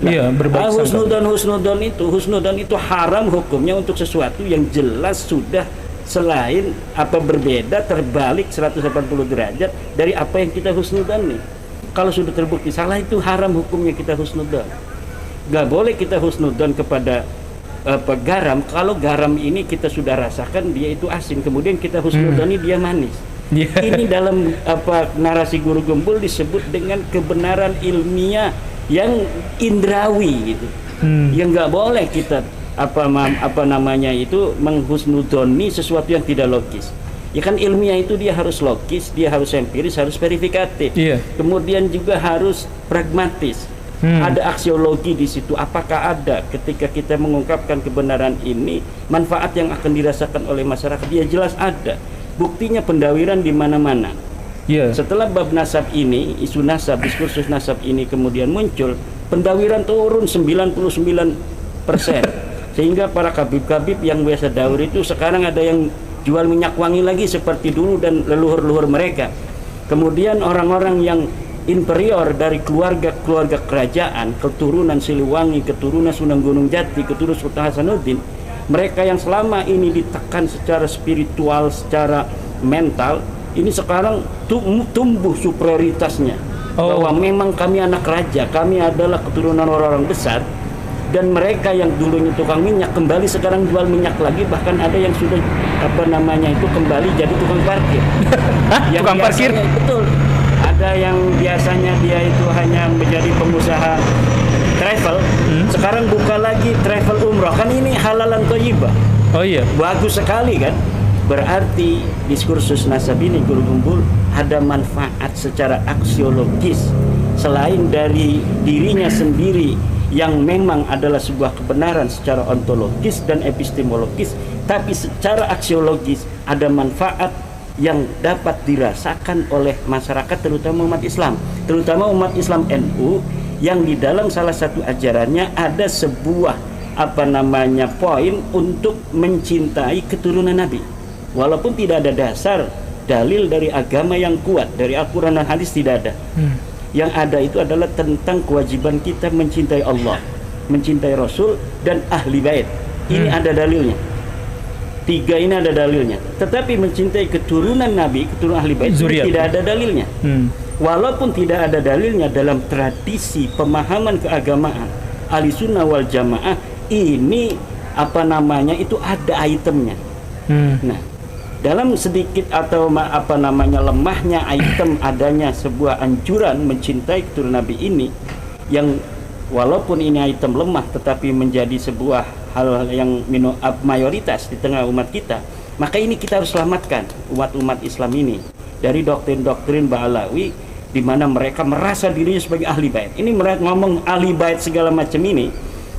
Iya, husnudon itu haram hukumnya untuk sesuatu yang jelas sudah selain berbeda, terbalik 180 derajat dari apa yang kita husnudon nih. Kalau sudah terbukti salah, itu haram hukumnya kita husnudon. Gak boleh kita husnudon kepada garam kalau garam ini kita sudah rasakan dia itu asin, kemudian kita husnudoni dia manis. Ini dalam narasi Guru Gembul disebut dengan kebenaran ilmiah yang indrawi gitu, yang nggak boleh kita apa namanya itu menghusnudoni sesuatu yang tidak logis. Ya kan ilmiah itu dia harus logis, dia harus empiris, harus verifikatif. Iya. Kemudian juga harus pragmatis. Ada aksiologi di situ. Apakah ada ketika kita mengungkapkan kebenaran ini manfaat yang akan dirasakan oleh masyarakat? Ya jelas ada. Buktinya pendawiran di mana-mana. Iya. Setelah bab nasab ini, isu nasab, diskursus nasab ini kemudian muncul, pendawiran turun 99%. Sehingga para kabib-kabib yang biasa dawir itu sekarang ada yang jual minyak wangi lagi seperti dulu dan leluhur-leluhur mereka. Kemudian orang-orang yang inferior dari keluarga kerajaan, keturunan Siliwangi, keturunan Sunan Gunung Jati, keturunan Sultan Hasanuddin, mereka yang selama ini ditekan secara spiritual, secara mental, ini sekarang tumbuh superioritasnya. Bahwa memang kami anak raja, kami adalah keturunan orang-orang besar. Dan mereka yang dulunya tukang minyak kembali sekarang jual minyak lagi, bahkan ada yang sudah kembali jadi tukang parkir. Yang tukang parkir? Betul. Ada yang biasanya dia itu hanya menjadi pengusaha travel, sekarang buka lagi travel umroh. Kan ini halalan thayyibah. Oh iya. Bagus sekali kan? Berarti diskursus nasab ini Guru Gembul ada manfaat secara aksiologis selain dari dirinya sendiri yang memang adalah sebuah kebenaran secara ontologis dan epistemologis, tapi secara aksiologis ada manfaat yang dapat dirasakan oleh masyarakat, terutama umat Islam, terutama umat Islam NU, yang di dalam salah satu ajarannya ada sebuah poin untuk mencintai keturunan Nabi, walaupun tidak ada dasar dalil dari agama yang kuat dari Al-Quran dan hadis, tidak ada. Yang ada itu adalah tentang kewajiban kita mencintai Allah, mencintai Rasul dan ahli bait. Ini ada dalilnya. 3 ini ada dalilnya. Tetapi mencintai keturunan Nabi, keturunan ahli bait tidak ada dalilnya. Walaupun tidak ada dalilnya dalam tradisi pemahaman keagamaan Ahli Sunnah wal Jamaah, ini itu ada itemnya. Nah, dalam sedikit atau lemahnya item adanya sebuah anjuran mencintai keturunan Nabi ini, yang walaupun ini item lemah tetapi menjadi sebuah hal yang mayoritas di tengah umat kita, maka ini kita harus selamatkan umat Islam ini dari doktrin-doktrin Ba'alawi di mana mereka merasa dirinya sebagai ahli bait. Ini mereka ngomong ahli bait segala macam ini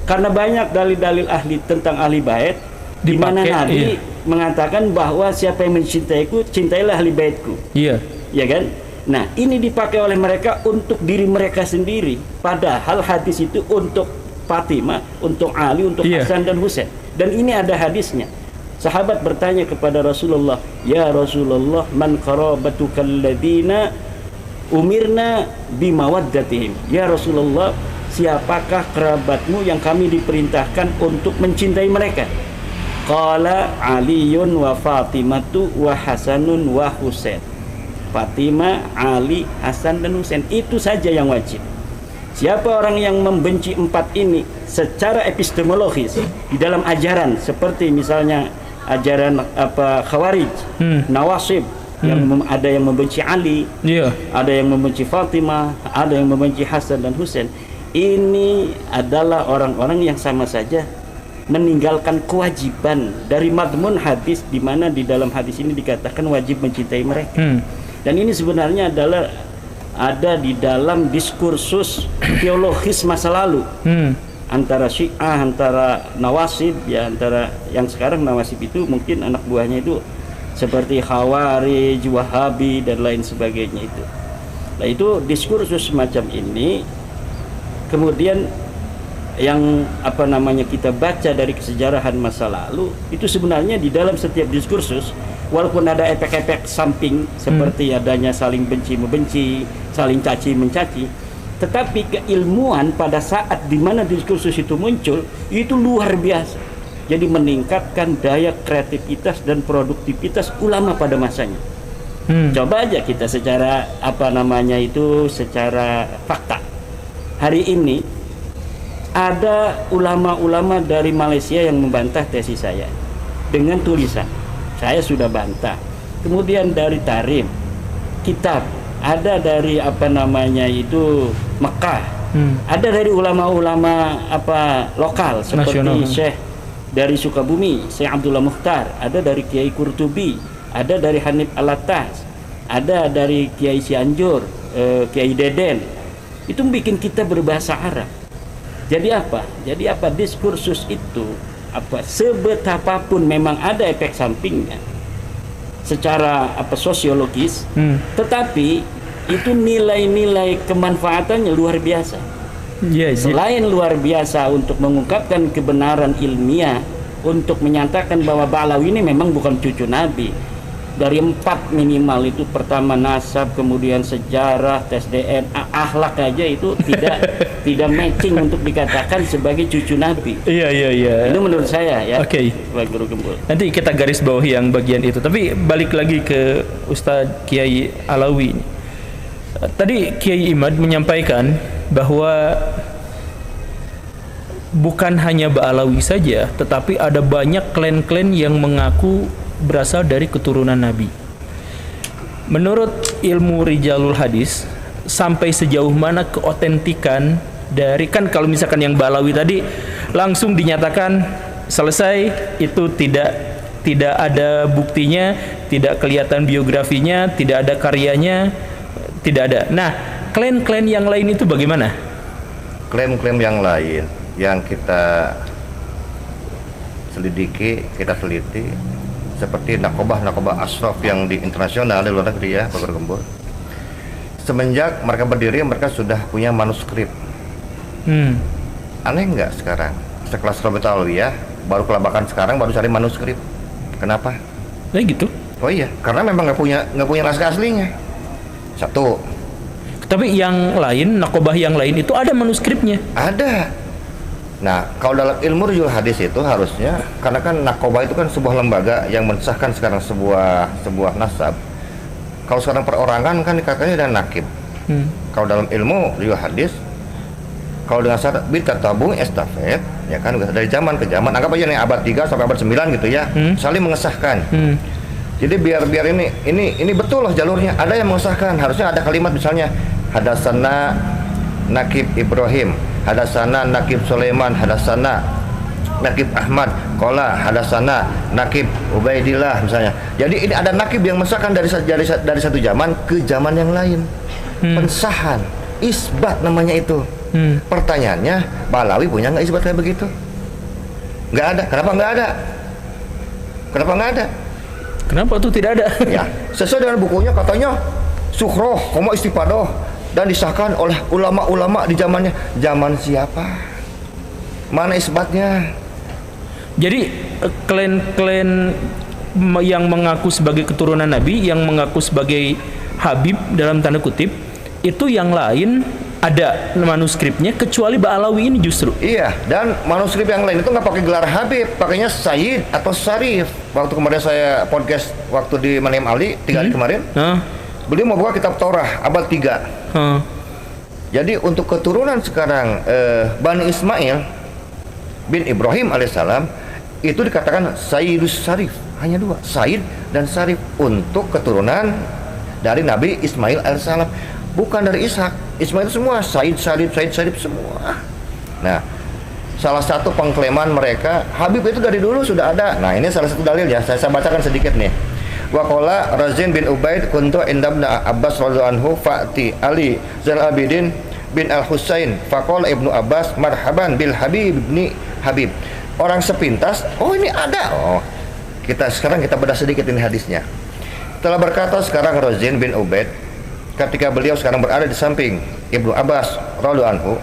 karena banyak dalil-dalil ahli tentang ahli bait di mana Nabi mengatakan bahwa siapa yang mencintaiku, cintailah ahli baitku. Iya. Ya kan? Nah, ini dipakai oleh mereka untuk diri mereka sendiri. Padahal hadis itu untuk Fatimah, untuk Ali, untuk Hasan dan Husain. Dan ini ada hadisnya. Sahabat bertanya kepada Rasulullah, "Ya Rasulullah, man qarabatukal ladina umirna bimawaddatihim?" Ya Rasulullah, siapakah kerabatmu yang kami diperintahkan untuk mencintai mereka? Qala Aliyun wa Fatimatu wa Hasanun wa Husain. Fatimah, Ali, Hasan dan Husain, itu saja yang wajib. Siapa orang yang membenci 4 ini secara epistemologis di dalam ajaran, seperti misalnya ajaran Khawarij, Nawasib, yang ada yang membenci Ali, ada yang membenci Fatimah, ada yang membenci Hasan dan Husain, ini adalah orang-orang yang sama saja meninggalkan kewajiban dari madmun hadis, di mana di dalam hadis ini dikatakan wajib mencintai mereka. Dan ini sebenarnya adalah ada di dalam diskursus teologis masa lalu antara Syiah, antara Nawasib, ya, antara yang sekarang Nawasib itu mungkin anak buahnya itu seperti Khawarij, Wahabi dan lain sebagainya itu. Nah, itu diskursus semacam ini kemudian yang kita baca dari kesejarahan masa lalu itu sebenarnya di dalam setiap diskursus, walaupun ada efek-efek samping seperti adanya saling benci membenci, saling caci mencaci, tetapi keilmuan pada saat di mana diskursus itu muncul itu luar biasa. Jadi meningkatkan daya kreativitas dan produktivitas ulama pada masanya. Coba aja kita secara secara fakta. Hari ini ada ulama-ulama dari Malaysia yang membantah tesis saya dengan tulisan. Saya sudah bantah. Kemudian dari Tarim, kitab, ada dari Mekah, ada dari ulama-ulama lokal seperti Syekh dari Sukabumi, Syekh Abdullah Mukhtar, ada dari Kiai Qurtubi, ada dari Hanif Alatas, ada dari Kiai Cianjur, Kiai Deden. Itu bikin kita berbahasa Arab. Jadi apa? Jadi apa? Diskursus itu sebetapapun memang ada efek sampingnya secara sosiologis, tetapi itu nilai-nilai kemanfaatannya luar biasa. Selain luar biasa untuk mengungkapkan kebenaran ilmiah, untuk menyatakan bahwa Ba'alawi ini memang bukan cucu Nabi. Dari 4 minimal itu, pertama nasab, kemudian sejarah, tes DNA, akhlak aja itu tidak matching untuk dikatakan sebagai cucu Nabi. Iya. Itu menurut saya ya. Oke. Pak Guru Gembul. Nanti kita garis bawahi yang bagian itu. Tapi balik lagi ke Ustadz Kiai Alawi. Tadi Kiai Imad menyampaikan bahwa bukan hanya Ba'alawi saja, tetapi ada banyak klan-klan yang mengaku berasal dari keturunan Nabi. Menurut ilmu Rijalul Hadis, sampai sejauh mana keotentikan dari, kan kalau misalkan yang Ba'alawi tadi langsung dinyatakan selesai, itu tidak ada buktinya, tidak kelihatan biografinya, tidak ada karyanya, tidak ada. Nah, klan-klan yang lain itu bagaimana? Klaim-klaim yang lain yang kita selidiki, kita teliti, seperti nakobah ashraf yang di internasional, di luar negeri ya, Pak Guru Gembul. Semenjak mereka berdiri, mereka sudah punya manuskrip. Aneh nggak sekarang? Sekelas Robert Alwiyah baru kelabakan sekarang, baru cari manuskrip. Kenapa? Gitu. Oh iya, karena memang nggak punya naskah aslinya. Satu. Tapi yang lain, nakobah yang lain itu ada manuskripnya. Ada. Nah, kalau dalam ilmu Rijalul Hadis itu harusnya, karena kan nakobah itu kan sebuah lembaga yang mensahkan sekarang sebuah nasab. Kalau sekarang perorangan kan katanya ada nakib. Kalau dalam ilmu Rijalul Hadis, kalau dengan syarat tabung estafet, ya kan dari zaman ke zaman, anggap aja nih abad 3 sampai abad 9 gitu ya, saling mengesahkan. Jadi biar ini betul loh jalurnya. Ada yang mengesahkan, harusnya ada kalimat misalnya hadasana Nakib Ibrahim, hadasana Nakib Sulaiman, hadasana Nakib Ahmad, qala hadasana Nakib Ubaidillah misalnya. Jadi ini ada nakib yang mengesahkan dari satu zaman ke zaman yang lain. Pensahan, isbat namanya itu. Pertanyaannya, Ba'alawi punya nggak isbat kayak begitu? Nggak ada. Kenapa nggak ada? Kenapa tuh tidak ada? Ya, sesuai dengan bukunya katanya Sukhroh, koma istifadoh, dan disahkan oleh ulama-ulama di zamannya. Zaman siapa? Mana isbatnya? Jadi klan-klan yang mengaku sebagai keturunan Nabi, yang mengaku sebagai Habib dalam tanda kutip, itu yang lain ada manuskripnya, kecuali Ba'alawi ini justru. Iya, dan manuskrip yang lain itu nggak pakai gelar Habib, pakainya Sayyid atau Syarif. Waktu kemarin saya podcast waktu di Manem Ali 3 hari kemarin, beliau mau buka kitab Torah abad 3. Jadi untuk keturunan sekarang Bani Ismail bin Ibrahim alaihissalam itu dikatakan Sayyidus Syarif, hanya 2, Sayyid dan Syarif, untuk keturunan dari Nabi Ismail alaihissalam, bukan dari Ishak. Ismail semua Sayyid Syarif semua. Nah, salah satu pengklaiman mereka, Habib itu dari dulu sudah ada. Nah, ini salah satu dalil ya, saya bacakan sedikit nih. Wa qala Razin bin Ubaid kuntu indabna Abbas radhiyallahu anhu fa'ti Ali Zainal Abidin bin Al-Husain faqala Ibnu Abbas marhaban bil Habib ibni Habib. Orang sepintas, oh ini ada. Oh, sekarang kita bedah sedikit ini hadisnya. Telah berkata sekarang Razin bin Ubaid, ketika beliau sekarang berada di samping Ibnu Abbas radhiyallahu anhu,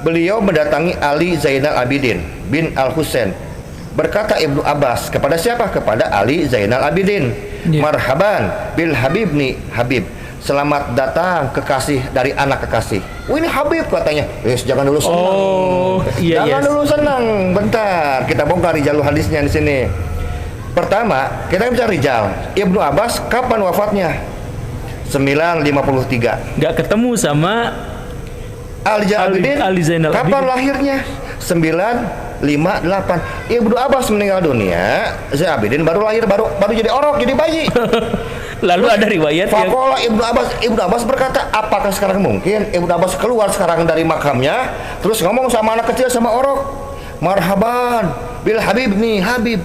beliau mendatangi Ali Zainal Abidin bin Al-Husain. Berkata Ibnu Abbas kepada siapa? Kepada Ali Zainal Abidin. Marhaban bil Habib ni Habib. Selamat datang kekasih dari anak kekasih. Oh, ini Habib katanya. Jangan dulu senang. Jangan dulu senang. Bentar, kita bongkar Rijalul Hadisnya di sini. Pertama, kita bicara Rijal. Ibnu Abbas kapan wafatnya? 953. Nggak ketemu sama Ali Zainal Abidin. Kapan lahirnya? 958. Ibnu Abbas meninggal dunia, Zainal Abidin baru lahir, baru jadi orok, jadi bayi. Lalu ada riwayat Fakola Ibnu Abbas berkata, apakah sekarang mungkin Ibnu Abbas keluar sekarang dari makamnya terus ngomong sama anak kecil sama orok? marhaban bil habib nih Habib.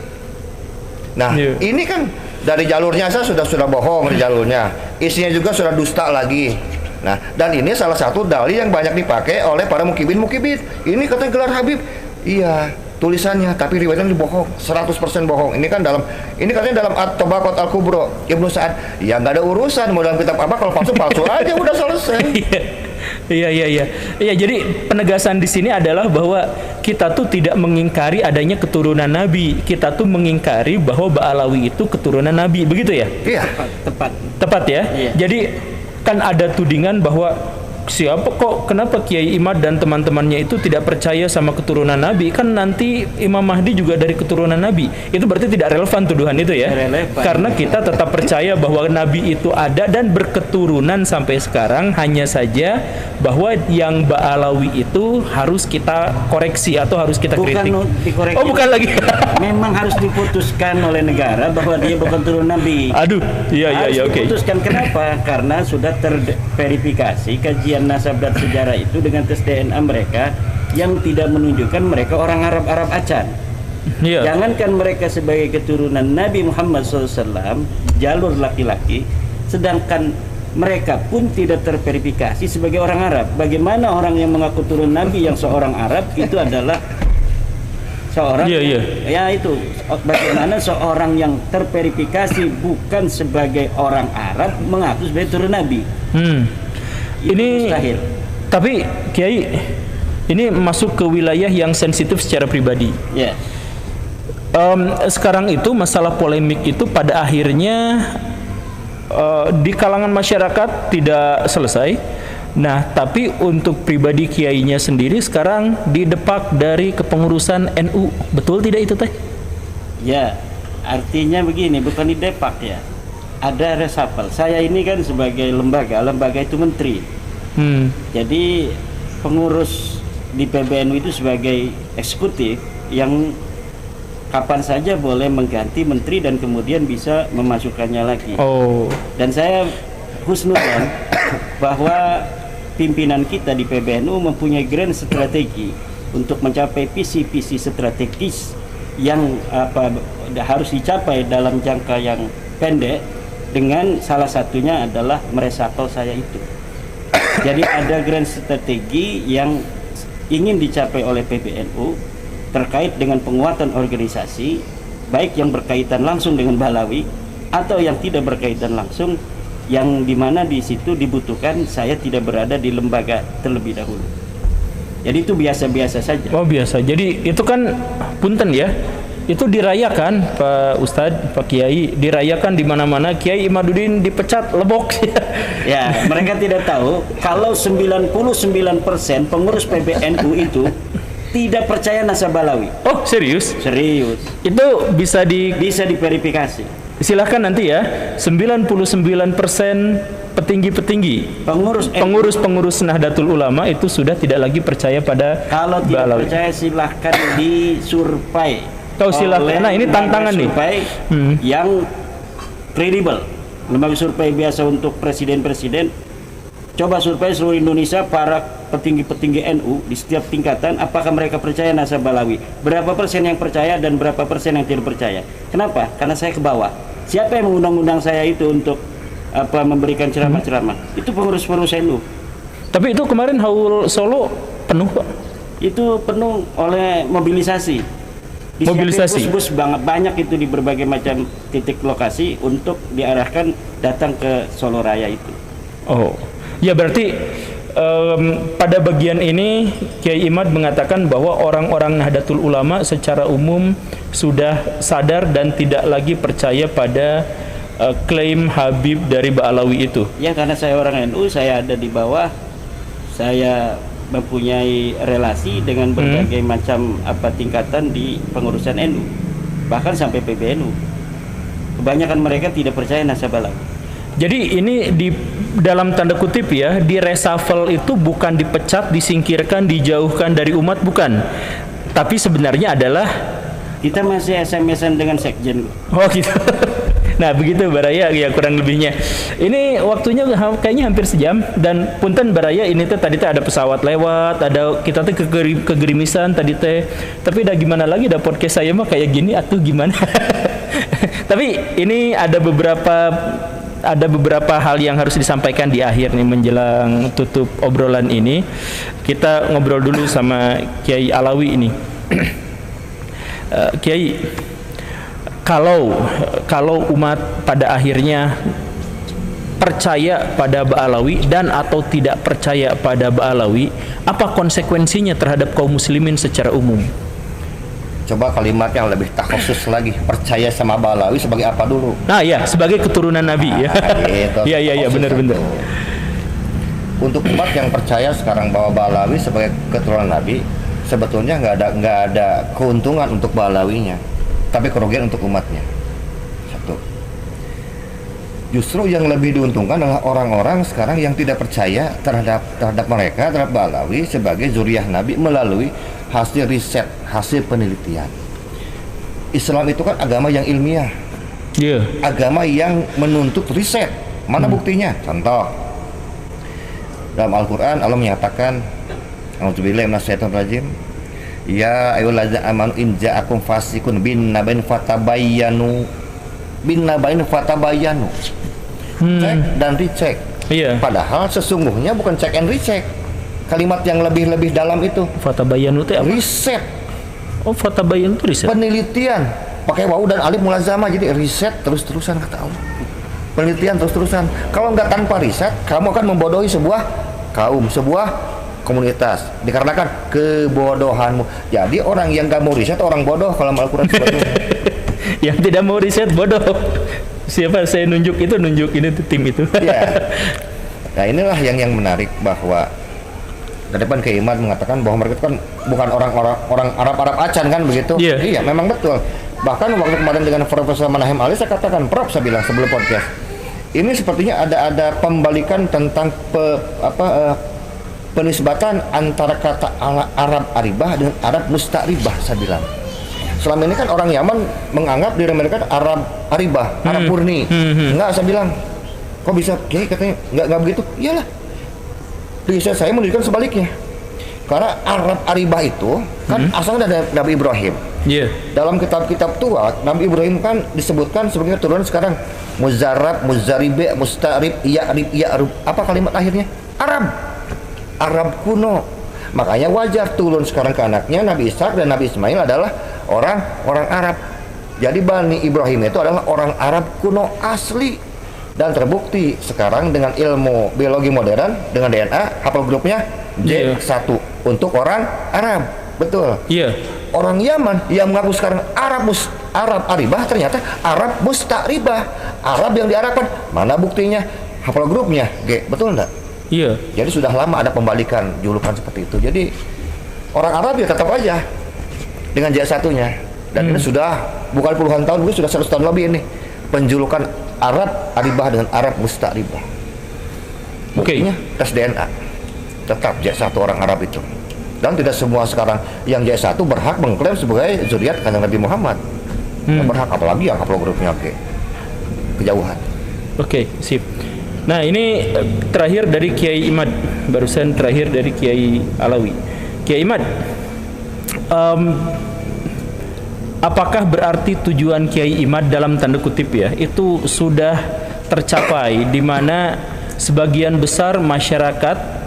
Nah, ini kan dari jalurnya saya sudah bohong di jalurnya. Isinya juga sudah dusta lagi. Nah, dan ini salah satu dalil yang banyak dipakai oleh para mukibin. Ini katanya gelar Habib. Iya, tulisannya, tapi riwayatnya bohong, 100% bohong. Ini katanya dalam At-Tabaqat Al-Kubra Ibnu Sa'ad. Ya nggak ada urusan mau dalam kitab apa, kalau palsu aja udah selesai. Iya, jadi penegasan di sini adalah bahwa kita tuh tidak mengingkari adanya keturunan Nabi. Kita tuh mengingkari bahwa Ba'alawi itu keturunan Nabi, begitu ya? Iya. Tepat ya? Iya. Jadi kan ada tudingan bahwa kenapa Kiai Imad dan teman-temannya itu tidak percaya sama keturunan Nabi? Kan nanti Imam Mahdi juga dari keturunan Nabi. Itu berarti tidak relevan tuduhan itu ya? Relevan. Karena kita tetap percaya bahwa Nabi itu ada dan berketurunan sampai sekarang. Hanya saja bahwa yang Ba'alawi itu harus kita koreksi atau harus kita kritik. Dikoreksi. Oh, bukan lagi. Memang harus diputuskan oleh negara bahwa dia bukan turun Nabi. Aduh, iya, oke. Diputuskan kenapa? Karena sudah terverifikasi kajian nasab dan sejarah itu dengan tes DNA mereka yang tidak menunjukkan mereka orang Arab acan. Iya. Jangankan mereka sebagai keturunan Nabi Muhammad SAW, jalur laki-laki, sedangkan mereka pun tidak terverifikasi sebagai orang Arab. Bagaimana orang yang mengaku turun Nabi yang seorang Arab itu adalah seorang ya itu bagaimana seorang yang terverifikasi bukan sebagai orang Arab mengaku sebagai turun Nabi. Ini mustahil. Tapi Kiai, ini masuk ke wilayah yang sensitif secara pribadi. Yeah. Sekarang itu masalah polemik itu pada akhirnya di kalangan masyarakat tidak selesai. Nah, tapi untuk pribadi kiainya sendiri sekarang didepak dari kepengurusan NU. Betul tidak itu teh? Ya, artinya begini, bukan didepak ya. Ada reshuffle. Saya ini kan sebagai lembaga itu menteri. Jadi pengurus di PBNU itu sebagai eksekutif yang kapan saja boleh mengganti menteri dan kemudian bisa memasukkannya lagi. Dan saya husnudzon bahwa pimpinan kita di PBNU mempunyai grand strategi untuk mencapai visi-visi strategis yang harus dicapai dalam jangka yang pendek, dengan salah satunya adalah meresapel saya itu. Jadi ada grand strategi yang ingin dicapai oleh PBNU terkait dengan penguatan organisasi, baik yang berkaitan langsung dengan Ba'alawi atau yang tidak berkaitan langsung, yang dimana di situ dibutuhkan saya tidak berada di lembaga terlebih dahulu. Jadi itu biasa-biasa saja. Oh, biasa. Jadi itu kan punten ya. Itu dirayakan Pak Ustadz, Pak Kiai, dirayakan di mana-mana. Kiai Imaduddin dipecat, lebok. Ya, mereka tidak tahu kalau 99% pengurus PBNU itu tidak percaya nasab Ba'alawi. Oh, serius? Serius. Itu bisa diverifikasi. Silahkan nanti ya. 99% petinggi-petinggi pengurus Nahdlatul Ulama itu sudah tidak lagi percaya pada kalau tidak Ba'alawi. Percaya silahkan disurvei. Silahkan. Nah, ini tantangan nih. Yang kredibel. Lembaga survei biasa untuk presiden-presiden. Coba survei seluruh Indonesia para petinggi-petinggi NU di setiap tingkatan, apakah mereka percaya nasab Ba'alawi? Berapa persen yang percaya dan berapa persen yang tidak percaya? Kenapa? Karena saya ke bawah. Siapa yang mengundang-undang saya itu untuk memberikan ceramah-ceramah? Itu pengurus-pengurus NU. Tapi itu kemarin Haul Solo penuh, Pak. Itu penuh oleh mobilisasi. Mobilisasi. Bus-bus banyak itu di berbagai macam titik lokasi untuk diarahkan datang ke Solo Raya itu. Oh, ya berarti pada bagian ini Kiai Imad mengatakan bahwa orang-orang Nahdlatul Ulama secara umum sudah sadar dan tidak lagi percaya pada klaim Habib dari Ba'alawi itu. Ya, karena saya orang NU, saya ada di bawah, saya mempunyai relasi dengan berbagai macam tingkatan di pengurusan NU, bahkan sampai PBNU. Kebanyakan mereka tidak percaya nasab Ba'alawi. Jadi ini di dalam tanda kutip ya, di reshuffle itu bukan dipecat, disingkirkan, dijauhkan dari umat, bukan. Tapi sebenarnya adalah kita masih SMS-an dengan sekjen. Oh gitu. Nah begitu Baraya ya kurang lebihnya. Ini waktunya kayaknya hampir sejam, dan punten Baraya ini teh tadi teh ada pesawat lewat, ada kita teh kegerimisan tadi teh. Tapi udah gimana lagi, dah podcast saya mah kayak gini atuh gimana. Tapi ini ada beberapa hal yang harus disampaikan di akhir nih menjelang tutup obrolan ini. Kita ngobrol dulu sama Kiai Alawi ini. Kiai, kalau umat pada akhirnya percaya pada Ba'alawi dan atau tidak percaya pada Ba'alawi, apa konsekuensinya terhadap kaum muslimin secara umum? Coba kalimat yang lebih khusus lagi, percaya sama Ba'alawi sebagai apa dulu? Nah ya, sebagai keturunan Nabi ya. Gitu. Iya benar. Untuk umat yang percaya sekarang bahwa Ba'alawi sebagai keturunan Nabi, sebetulnya nggak ada keuntungan untuk Ba'alawinya, tapi kerugian untuk umatnya. Satu. Justru yang lebih diuntungkan adalah orang-orang sekarang yang tidak percaya terhadap mereka, terhadap Ba'alawi sebagai zuriyah Nabi melalui hasil riset, hasil penelitian. Islam itu kan agama yang ilmiah, agama yang menuntut riset. Mana buktinya? Contoh, dalam Al-Quran Allah menyatakan, A'udzubillahi minasyaitonirrajim, ya ayyuhallazina amanu in ja'akum fasiqun binnabain fatabayyanu. Cek dan recheck. Padahal sesungguhnya bukan check and recheck. Kalimat yang lebih dalam itu fatabayyanu itu apa? Riset. Oh, fatabayyanu itu riset. Penelitian. Pakai wawu dan alif mulazamah, jadi riset terus-terusan kata Allah. Penelitian terus-terusan. Kalau nggak tanpa riset, kamu akan membodohi sebuah kaum, sebuah komunitas, dikarenakan kebodohanmu. Jadi orang yang nggak mau riset orang bodoh kalau Al-Quran sebetulnya. Yang tidak mau riset bodoh. Siapa saya nunjuk ini tuh tim itu. Ya. Nah inilah yang menarik, bahwa di depan Kiai Imad mengatakan bahwa mereka kan bukan orang Arab acan kan begitu. Iya memang betul. Bahkan waktu kemarin dengan Profesor Manahem Ali saya katakan, Prof, saya bilang sebelum podcast, ini sepertinya ada pembalikan tentang penisbatan antara kata Arab Aribah dengan Arab Musta'ribah. Saya bilang selama ini kan orang Yaman menganggap diri mereka Arab Aribah, Arab murni. Enggak, saya bilang, kok bisa Kiai katanya enggak begitu? Iyalah, riset saya menunjukkan sebaliknya. Karena Arab Aribah itu kan asalnya dari Nabi Ibrahim. Dalam kitab-kitab tua, Nabi Ibrahim kan disebutkan sebagai keturunan sekarang Muzarrab, Muzaribe, Mustarib, Ya'rib. Apa kalimat akhirnya? Arab kuno. Makanya wajar turun sekarang ke anaknya Nabi Ishak dan Nabi Ismail adalah orang Arab. Jadi Bani Ibrahim itu adalah orang Arab kuno asli. Dan terbukti sekarang dengan ilmu biologi modern, dengan DNA, haplogrupnya J1 untuk orang Arab. Betul. Orang Yaman yang mengaku sekarang Arab Aribah ternyata Arab Musta'ribah. Arab yang diarabkan. Mana buktinya? Haplogrupnya G. Betul enggak? Jadi sudah lama ada pembalikan julukan seperti itu. Jadi orang Arab ya tetap aja dengan J1-nya. Dan ini sudah bukan puluhan tahun, mungkin sudah 100 tahun lebih ini penjulukan Arab Aribah dengan Arab Musta'ribah. Buktinya tes DNA tetap J1 orang Arab itu. Dan tidak semua sekarang yang J1 berhak mengklaim sebagai zuriat kanjeng Nabi Muhammad. Berhak, apalagi yang haplogrupnya kejauhan. Sip. Nah ini terakhir dari Kiai Imad, barusan terakhir dari Kiai Alawi. Kiai Imad, apakah berarti tujuan Kiai Imad dalam tanda kutip ya itu sudah tercapai, di mana sebagian besar masyarakat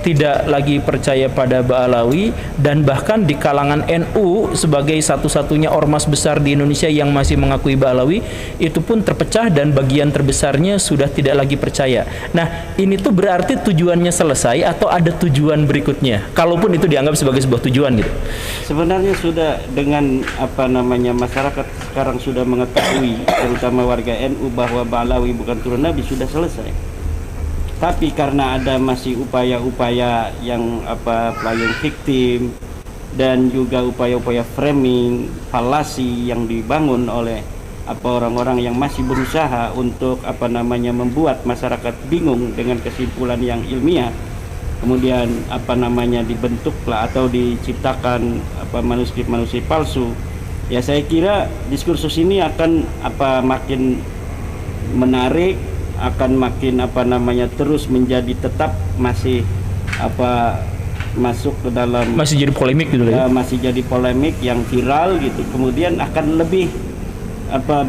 tidak lagi percaya pada Ba'alawi, dan bahkan di kalangan NU sebagai satu-satunya ormas besar di Indonesia yang masih mengakui Ba'alawi itu pun terpecah dan bagian terbesarnya sudah tidak lagi percaya. Nah ini tuh berarti tujuannya selesai atau ada tujuan berikutnya, kalaupun itu dianggap sebagai sebuah tujuan gitu? Sebenarnya sudah, dengan masyarakat sekarang sudah mengetahui, terutama warga NU, bahwa Ba'alawi bukan turun Nabi, sudah selesai. Tapi karena ada masih upaya-upaya yang playing victim dan juga upaya-upaya framing falasi yang dibangun oleh orang-orang yang masih berusaha untuk membuat masyarakat bingung dengan kesimpulan yang ilmiah, kemudian dibentuklah atau diciptakan manuskrip palsu. Ya saya kira diskursus ini akan makin menarik, akan makin terus menjadi tetap masih masuk ke dalam, masih jadi polemik gitu ya. Masih jadi polemik yang viral gitu. Kemudian akan lebih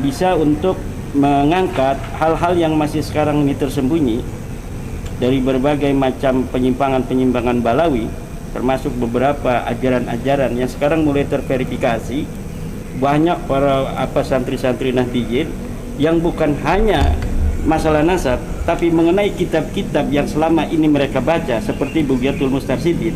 bisa untuk mengangkat hal-hal yang masih sekarang ini tersembunyi dari berbagai macam penyimpangan balawi, termasuk beberapa ajaran-ajaran yang sekarang mulai terverifikasi. Banyak para santri-santri Nahdiyin yang bukan hanya masalah nasab, tapi mengenai kitab-kitab yang selama ini mereka baca, seperti Bughyatul Mustarsyidin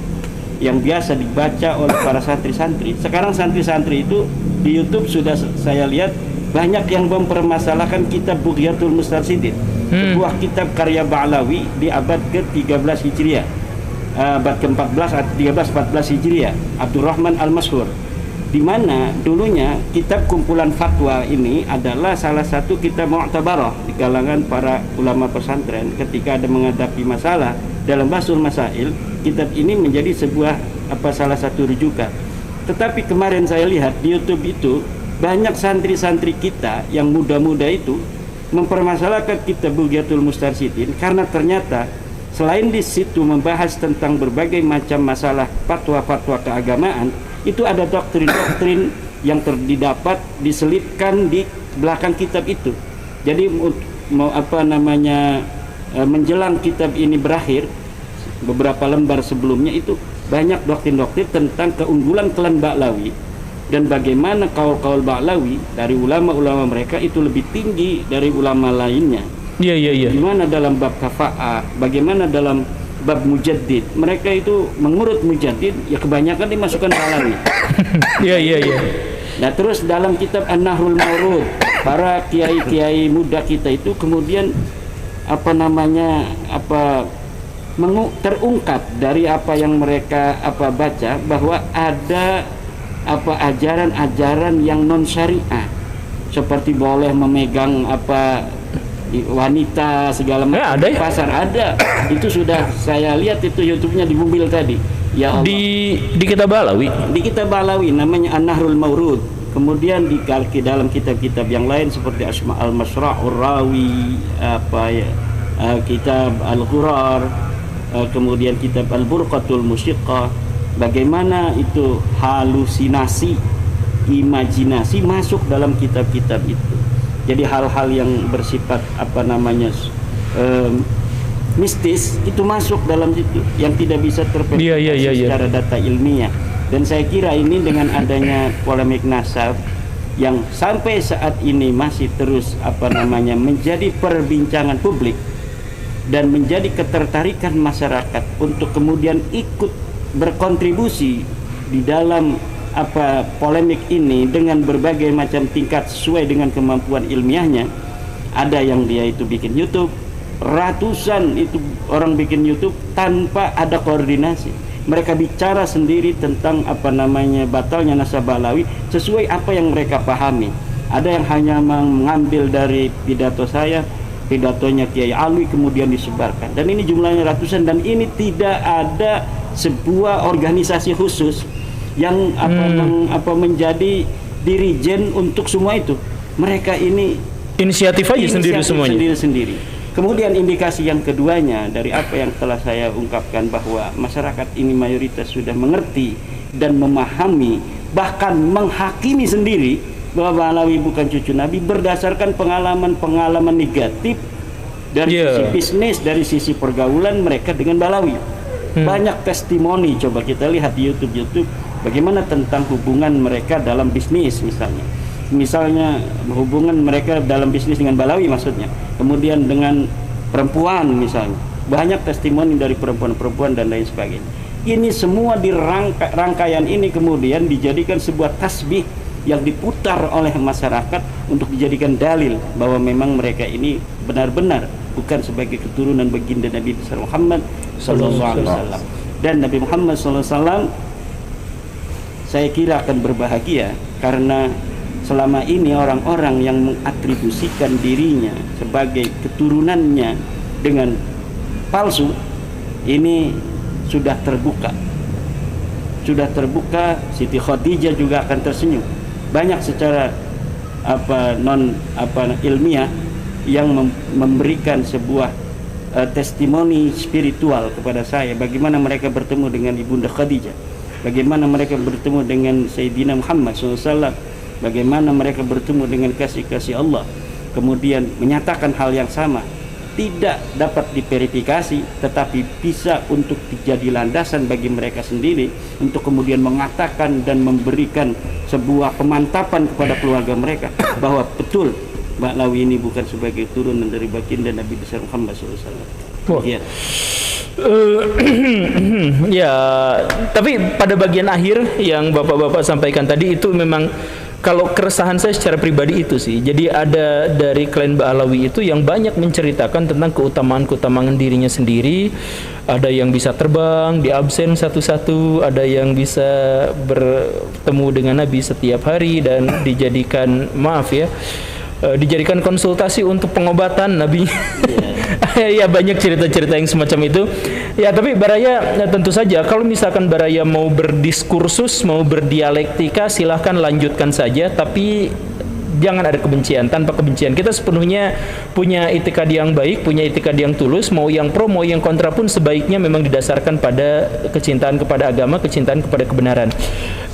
yang biasa dibaca oleh para santri-santri. Sekarang santri-santri itu di YouTube sudah saya lihat banyak yang mempermasalahkan kitab Bughyatul Mustarsyidin, sebuah kitab karya Ba'lawi di abad ke-13 Hijriah, abad ke-14 atau 13-14 Hijriah, Abdurrahman Al-Mashhur, di mana dulunya kitab kumpulan fatwa ini adalah salah satu kitab mu'tabarah di kalangan para ulama pesantren. Ketika ada menghadapi masalah dalam Basul Masail, kitab ini menjadi sebuah salah satu rujukan. Tetapi kemarin saya lihat di YouTube itu banyak santri-santri kita yang muda-muda itu mempermasalahkan kitab Bughyatul Mustarsyidin karena ternyata selain di situ membahas tentang berbagai macam masalah fatwa-fatwa keagamaan, itu ada doktrin-doktrin yang didapat diselipkan di belakang kitab itu. Jadi menjelang kitab ini berakhir, beberapa lembar sebelumnya itu banyak doktrin-doktrin tentang keunggulan klan Ba'lawi dan bagaimana kaul-kaul Ba'lawi dari ulama-ulama mereka itu lebih tinggi dari ulama lainnya. Iya. Gimana dalam bab kafa'ah, bagaimana dalam bab mujaddid, mereka itu mengurut mujaddid ya kebanyakan dimasukkan Ba'lawi. Iya. Nah terus dalam kitab An-Nahrul Mawrud, para kiai-kiai muda kita itu kemudian terungkap dari apa yang mereka baca bahwa ada ajaran-ajaran yang non syariah, seperti boleh memegang wanita segala macam ada ya? Pasar ada. Itu sudah saya lihat itu YouTube-nya di mobil tadi. Ya Allah. Di kitab Ba'lawi. Di kitab Ba'lawi namanya An-Nahrul Mawrud. Kemudian di dalam kitab-kitab yang lain seperti Asma al-Masra'ur Rawi, kitab Al-Ghurar, kemudian kitab Al-Burqatul Musyiqqah, bagaimana itu halusinasi, imajinasi masuk dalam kitab-kitab itu. Jadi hal-hal yang bersifat mistis itu masuk dalam situ yang tidak bisa terverifikasi secara data ilmiah. Dan saya kira ini dengan adanya polemik nasab yang sampai saat ini masih terus menjadi perbincangan publik dan menjadi ketertarikan masyarakat untuk kemudian ikut berkontribusi di dalam polemik ini dengan berbagai macam tingkat sesuai dengan kemampuan ilmiahnya. Ada yang dia itu bikin YouTube, ratusan itu orang bikin YouTube tanpa ada koordinasi. Mereka bicara sendiri tentang batalnya nasab Ba'lawi sesuai apa yang mereka pahami. Ada yang hanya mengambil dari pidato saya, pidatonya Kiai Alwi, kemudian disebarkan. Dan ini jumlahnya ratusan, dan ini tidak ada sebuah organisasi khusus yang menjadi dirijen untuk semua itu. Mereka ini inisiatif aja sendiri semuanya. Sendiri. Kemudian indikasi yang keduanya dari apa yang telah saya ungkapkan bahwa masyarakat ini mayoritas sudah mengerti dan memahami, bahkan menghakimi sendiri bahwa Ba'lawi bukan cucu Nabi berdasarkan pengalaman-pengalaman negatif dari sisi bisnis, dari sisi pergaulan mereka dengan Ba'lawi. Banyak testimoni, coba kita lihat di YouTube bagaimana tentang hubungan mereka dalam bisnis misalnya hubungan mereka dalam bisnis dengan Ba'lawi maksudnya, kemudian dengan perempuan misalnya, banyak testimoni dari perempuan-perempuan dan lain sebagainya. Ini semua di rangkaian ini kemudian dijadikan sebuah tasbih yang diputar oleh masyarakat untuk dijadikan dalil bahwa memang mereka ini benar-benar bukan sebagai keturunan baginda Nabi Muhammad SAW. Dan Nabi Muhammad SAW saya kira akan berbahagia karena selama ini orang-orang yang mengatribusikan dirinya sebagai keturunannya dengan palsu ini sudah terbuka. Siti Khadijah juga akan tersenyum. Banyak secara ilmiah yang memberikan sebuah testimoni spiritual kepada saya, bagaimana mereka bertemu dengan Ibunda Khadijah, bagaimana mereka bertemu dengan Sayyidina Muhammad SAW, bagaimana mereka bertemu dengan kasih-kasih Allah, kemudian menyatakan hal yang sama, tidak dapat diverifikasi, tetapi bisa untuk dijadi landasan bagi mereka sendiri untuk kemudian mengatakan dan memberikan sebuah pemantapan kepada keluarga mereka bahwa betul Ba'lawi ini bukan sebagai turunan dari baginda Nabi besar Muhammad SAW. Ya. Ya, tapi pada bagian akhir yang bapak-bapak sampaikan tadi itu memang kalau keresahan saya secara pribadi itu sih. Jadi ada dari klan Ba'lawi itu yang banyak menceritakan tentang keutamaan-keutamaan dirinya sendiri. Ada yang bisa terbang, di absen satu-satu, ada yang bisa bertemu dengan Nabi setiap hari dan dijadikan dijadikan konsultasi untuk pengobatan Nabi. Ya banyak cerita-cerita yang semacam itu. Ya tapi Baraya tentu saja kalau misalkan Baraya mau berdiskursus, mau berdialektika, silahkan lanjutkan saja, tapi jangan ada kebencian. Tanpa kebencian kita sepenuhnya punya itikad yang baik, punya itikad yang tulus. Mau yang pro, mau yang kontra pun sebaiknya memang didasarkan pada kecintaan kepada agama, kecintaan kepada kebenaran.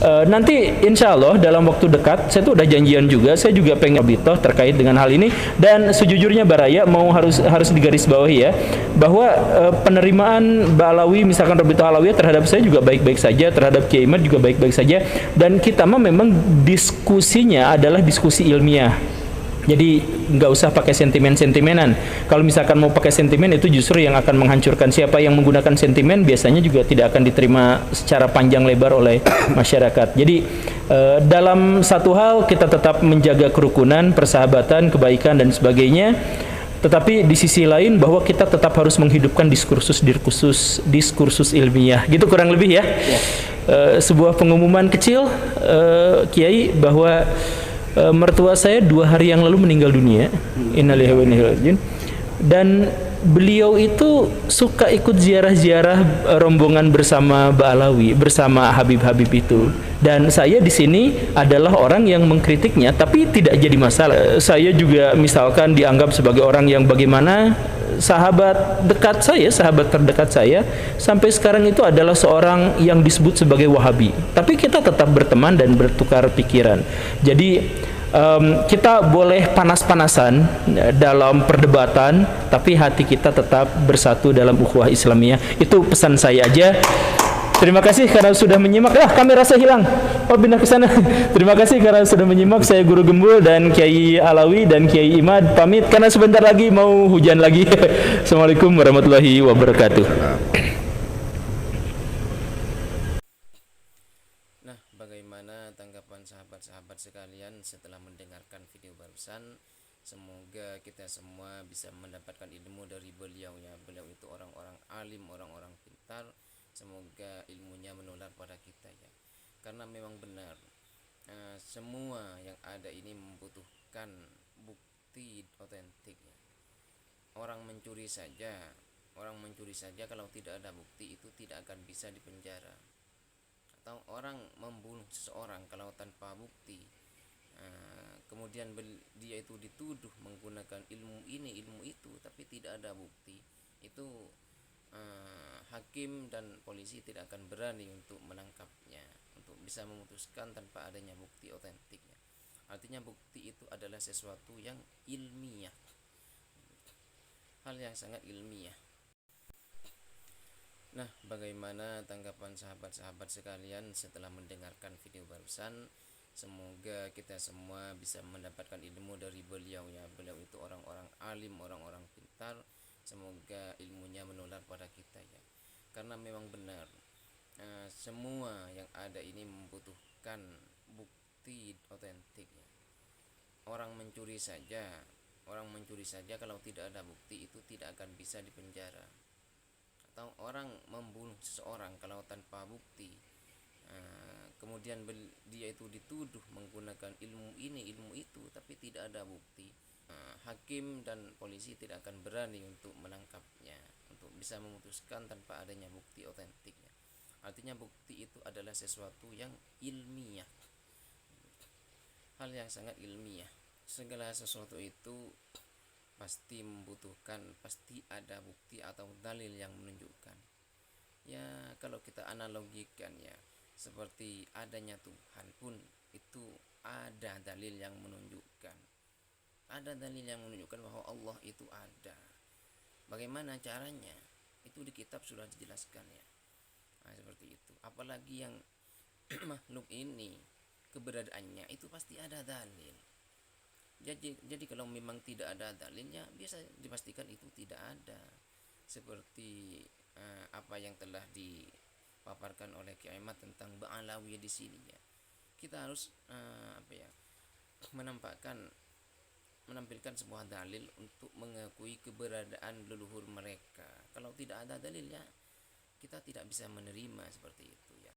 Nanti insya Allah dalam waktu dekat saya tuh udah janjian juga, saya juga pengen bitoh terkait dengan hal ini. Dan sejujurnya Baraya mau harus digarisbawahi ya, bahwa penerimaan Ba'lawi misalkan Rabitoh Alawiyah terhadap saya juga baik-baik saja, terhadap Kiai Imad juga baik-baik saja, dan kita mah memang diskusinya adalah diskusi ilmiah. Jadi nggak usah pakai sentimen-sentimenan. Kalau misalkan mau pakai sentimen, itu justru yang akan menghancurkan. Siapa yang menggunakan sentimen biasanya juga tidak akan diterima secara panjang lebar oleh masyarakat. Jadi dalam satu hal kita tetap menjaga kerukunan, persahabatan, kebaikan dan sebagainya. Tetapi di sisi lain bahwa kita tetap harus menghidupkan diskursus ilmiah. Gitu kurang lebih ya. Sebuah pengumuman kecil Kiai bahwa mertua saya 2 hari yang lalu meninggal dunia. Innalillahi wa inna ilaihi raji'un. Dan beliau itu suka ikut ziarah-ziarah rombongan bersama Ba'lawi, bersama Habib-habib itu. Dan saya di sini adalah orang yang mengkritiknya, tapi tidak jadi masalah. Saya juga misalkan dianggap sebagai orang yang bagaimana sahabat dekat saya, sahabat terdekat saya sampai sekarang itu adalah seorang yang disebut sebagai Wahabi. Tapi kita tetap berteman dan bertukar pikiran. Jadi kita boleh panas-panasan dalam perdebatan, tapi hati kita tetap bersatu dalam ukhuwah Islamiyah. Itu pesan saya aja. Terima kasih karena sudah menyimak. Kamera saya hilang. Oh, pindah ke sana. Terima kasih karena sudah menyimak. Saya Guru Gembul dan Kiai Alawi dan Kiai Imad pamit karena sebentar lagi mau hujan lagi. Assalamualaikum warahmatullahi wabarakatuh. Nah, bagaimana tanggapan sahabat-sahabat sekalian setelah mendengarkan video barusan? Semoga kita semua bisa mendapatkan ilmu dari beliau ya. Beliau itu orang-orang alim, orang-orang pintar. Semoga ilmunya menular pada kita ya. Karena memang benar semua yang ada ini membutuhkan bukti otentik ya. Orang mencuri saja kalau tidak ada bukti itu tidak akan bisa dipenjara. Atau orang membunuh seseorang kalau tanpa bukti, kemudian dia itu dituduh menggunakan ilmu ini ilmu itu tapi tidak ada bukti, itu hakim dan polisi tidak akan berani untuk menangkapnya, untuk bisa memutuskan tanpa adanya bukti otentiknya. Artinya bukti itu adalah sesuatu yang ilmiah, hal yang sangat ilmiah. Nah, bagaimana tanggapan sahabat-sahabat sekalian setelah mendengarkan video barusan? Semoga kita semua bisa mendapatkan ilmu dari beliau ya. Beliau itu orang-orang alim, orang-orang pintar. Semoga ilmunya menular pada kita ya. Karena memang benar semua yang ada ini membutuhkan bukti otentik ya. Orang mencuri saja kalau tidak ada bukti itu tidak akan bisa dipenjara. Atau orang membunuh seseorang kalau tanpa bukti, kemudian dia itu dituduh menggunakan ilmu ini ilmu itu tapi tidak ada bukti, hakim dan polisi tidak akan berani untuk menangkapnya, untuk bisa memutuskan tanpa adanya bukti otentiknya. Artinya bukti itu adalah sesuatu yang ilmiah, hal yang sangat ilmiah. Segala sesuatu itu pasti membutuhkan, pasti ada bukti atau dalil yang menunjukkan. Ya kalau kita analogikan ya, seperti adanya Tuhan pun itu ada dalil yang menunjukkan. Ada dalil yang menunjukkan bahwa Allah itu ada. Bagaimana caranya? Itu di kitab sudah dijelaskan ya. Nah, seperti itu. Apalagi yang makhluk ini, keberadaannya itu pasti ada dalil. Jadi kalau memang tidak ada dalilnya, biasa dipastikan itu tidak ada. Seperti apa yang telah dipaparkan oleh Kiai Ahmad tentang Ba'alawiyah di sini ya. Kita harus menampilkan sebuah dalil untuk mengakui keberadaan leluhur mereka. Kalau tidak ada dalilnya, kita tidak bisa menerima seperti itu ya.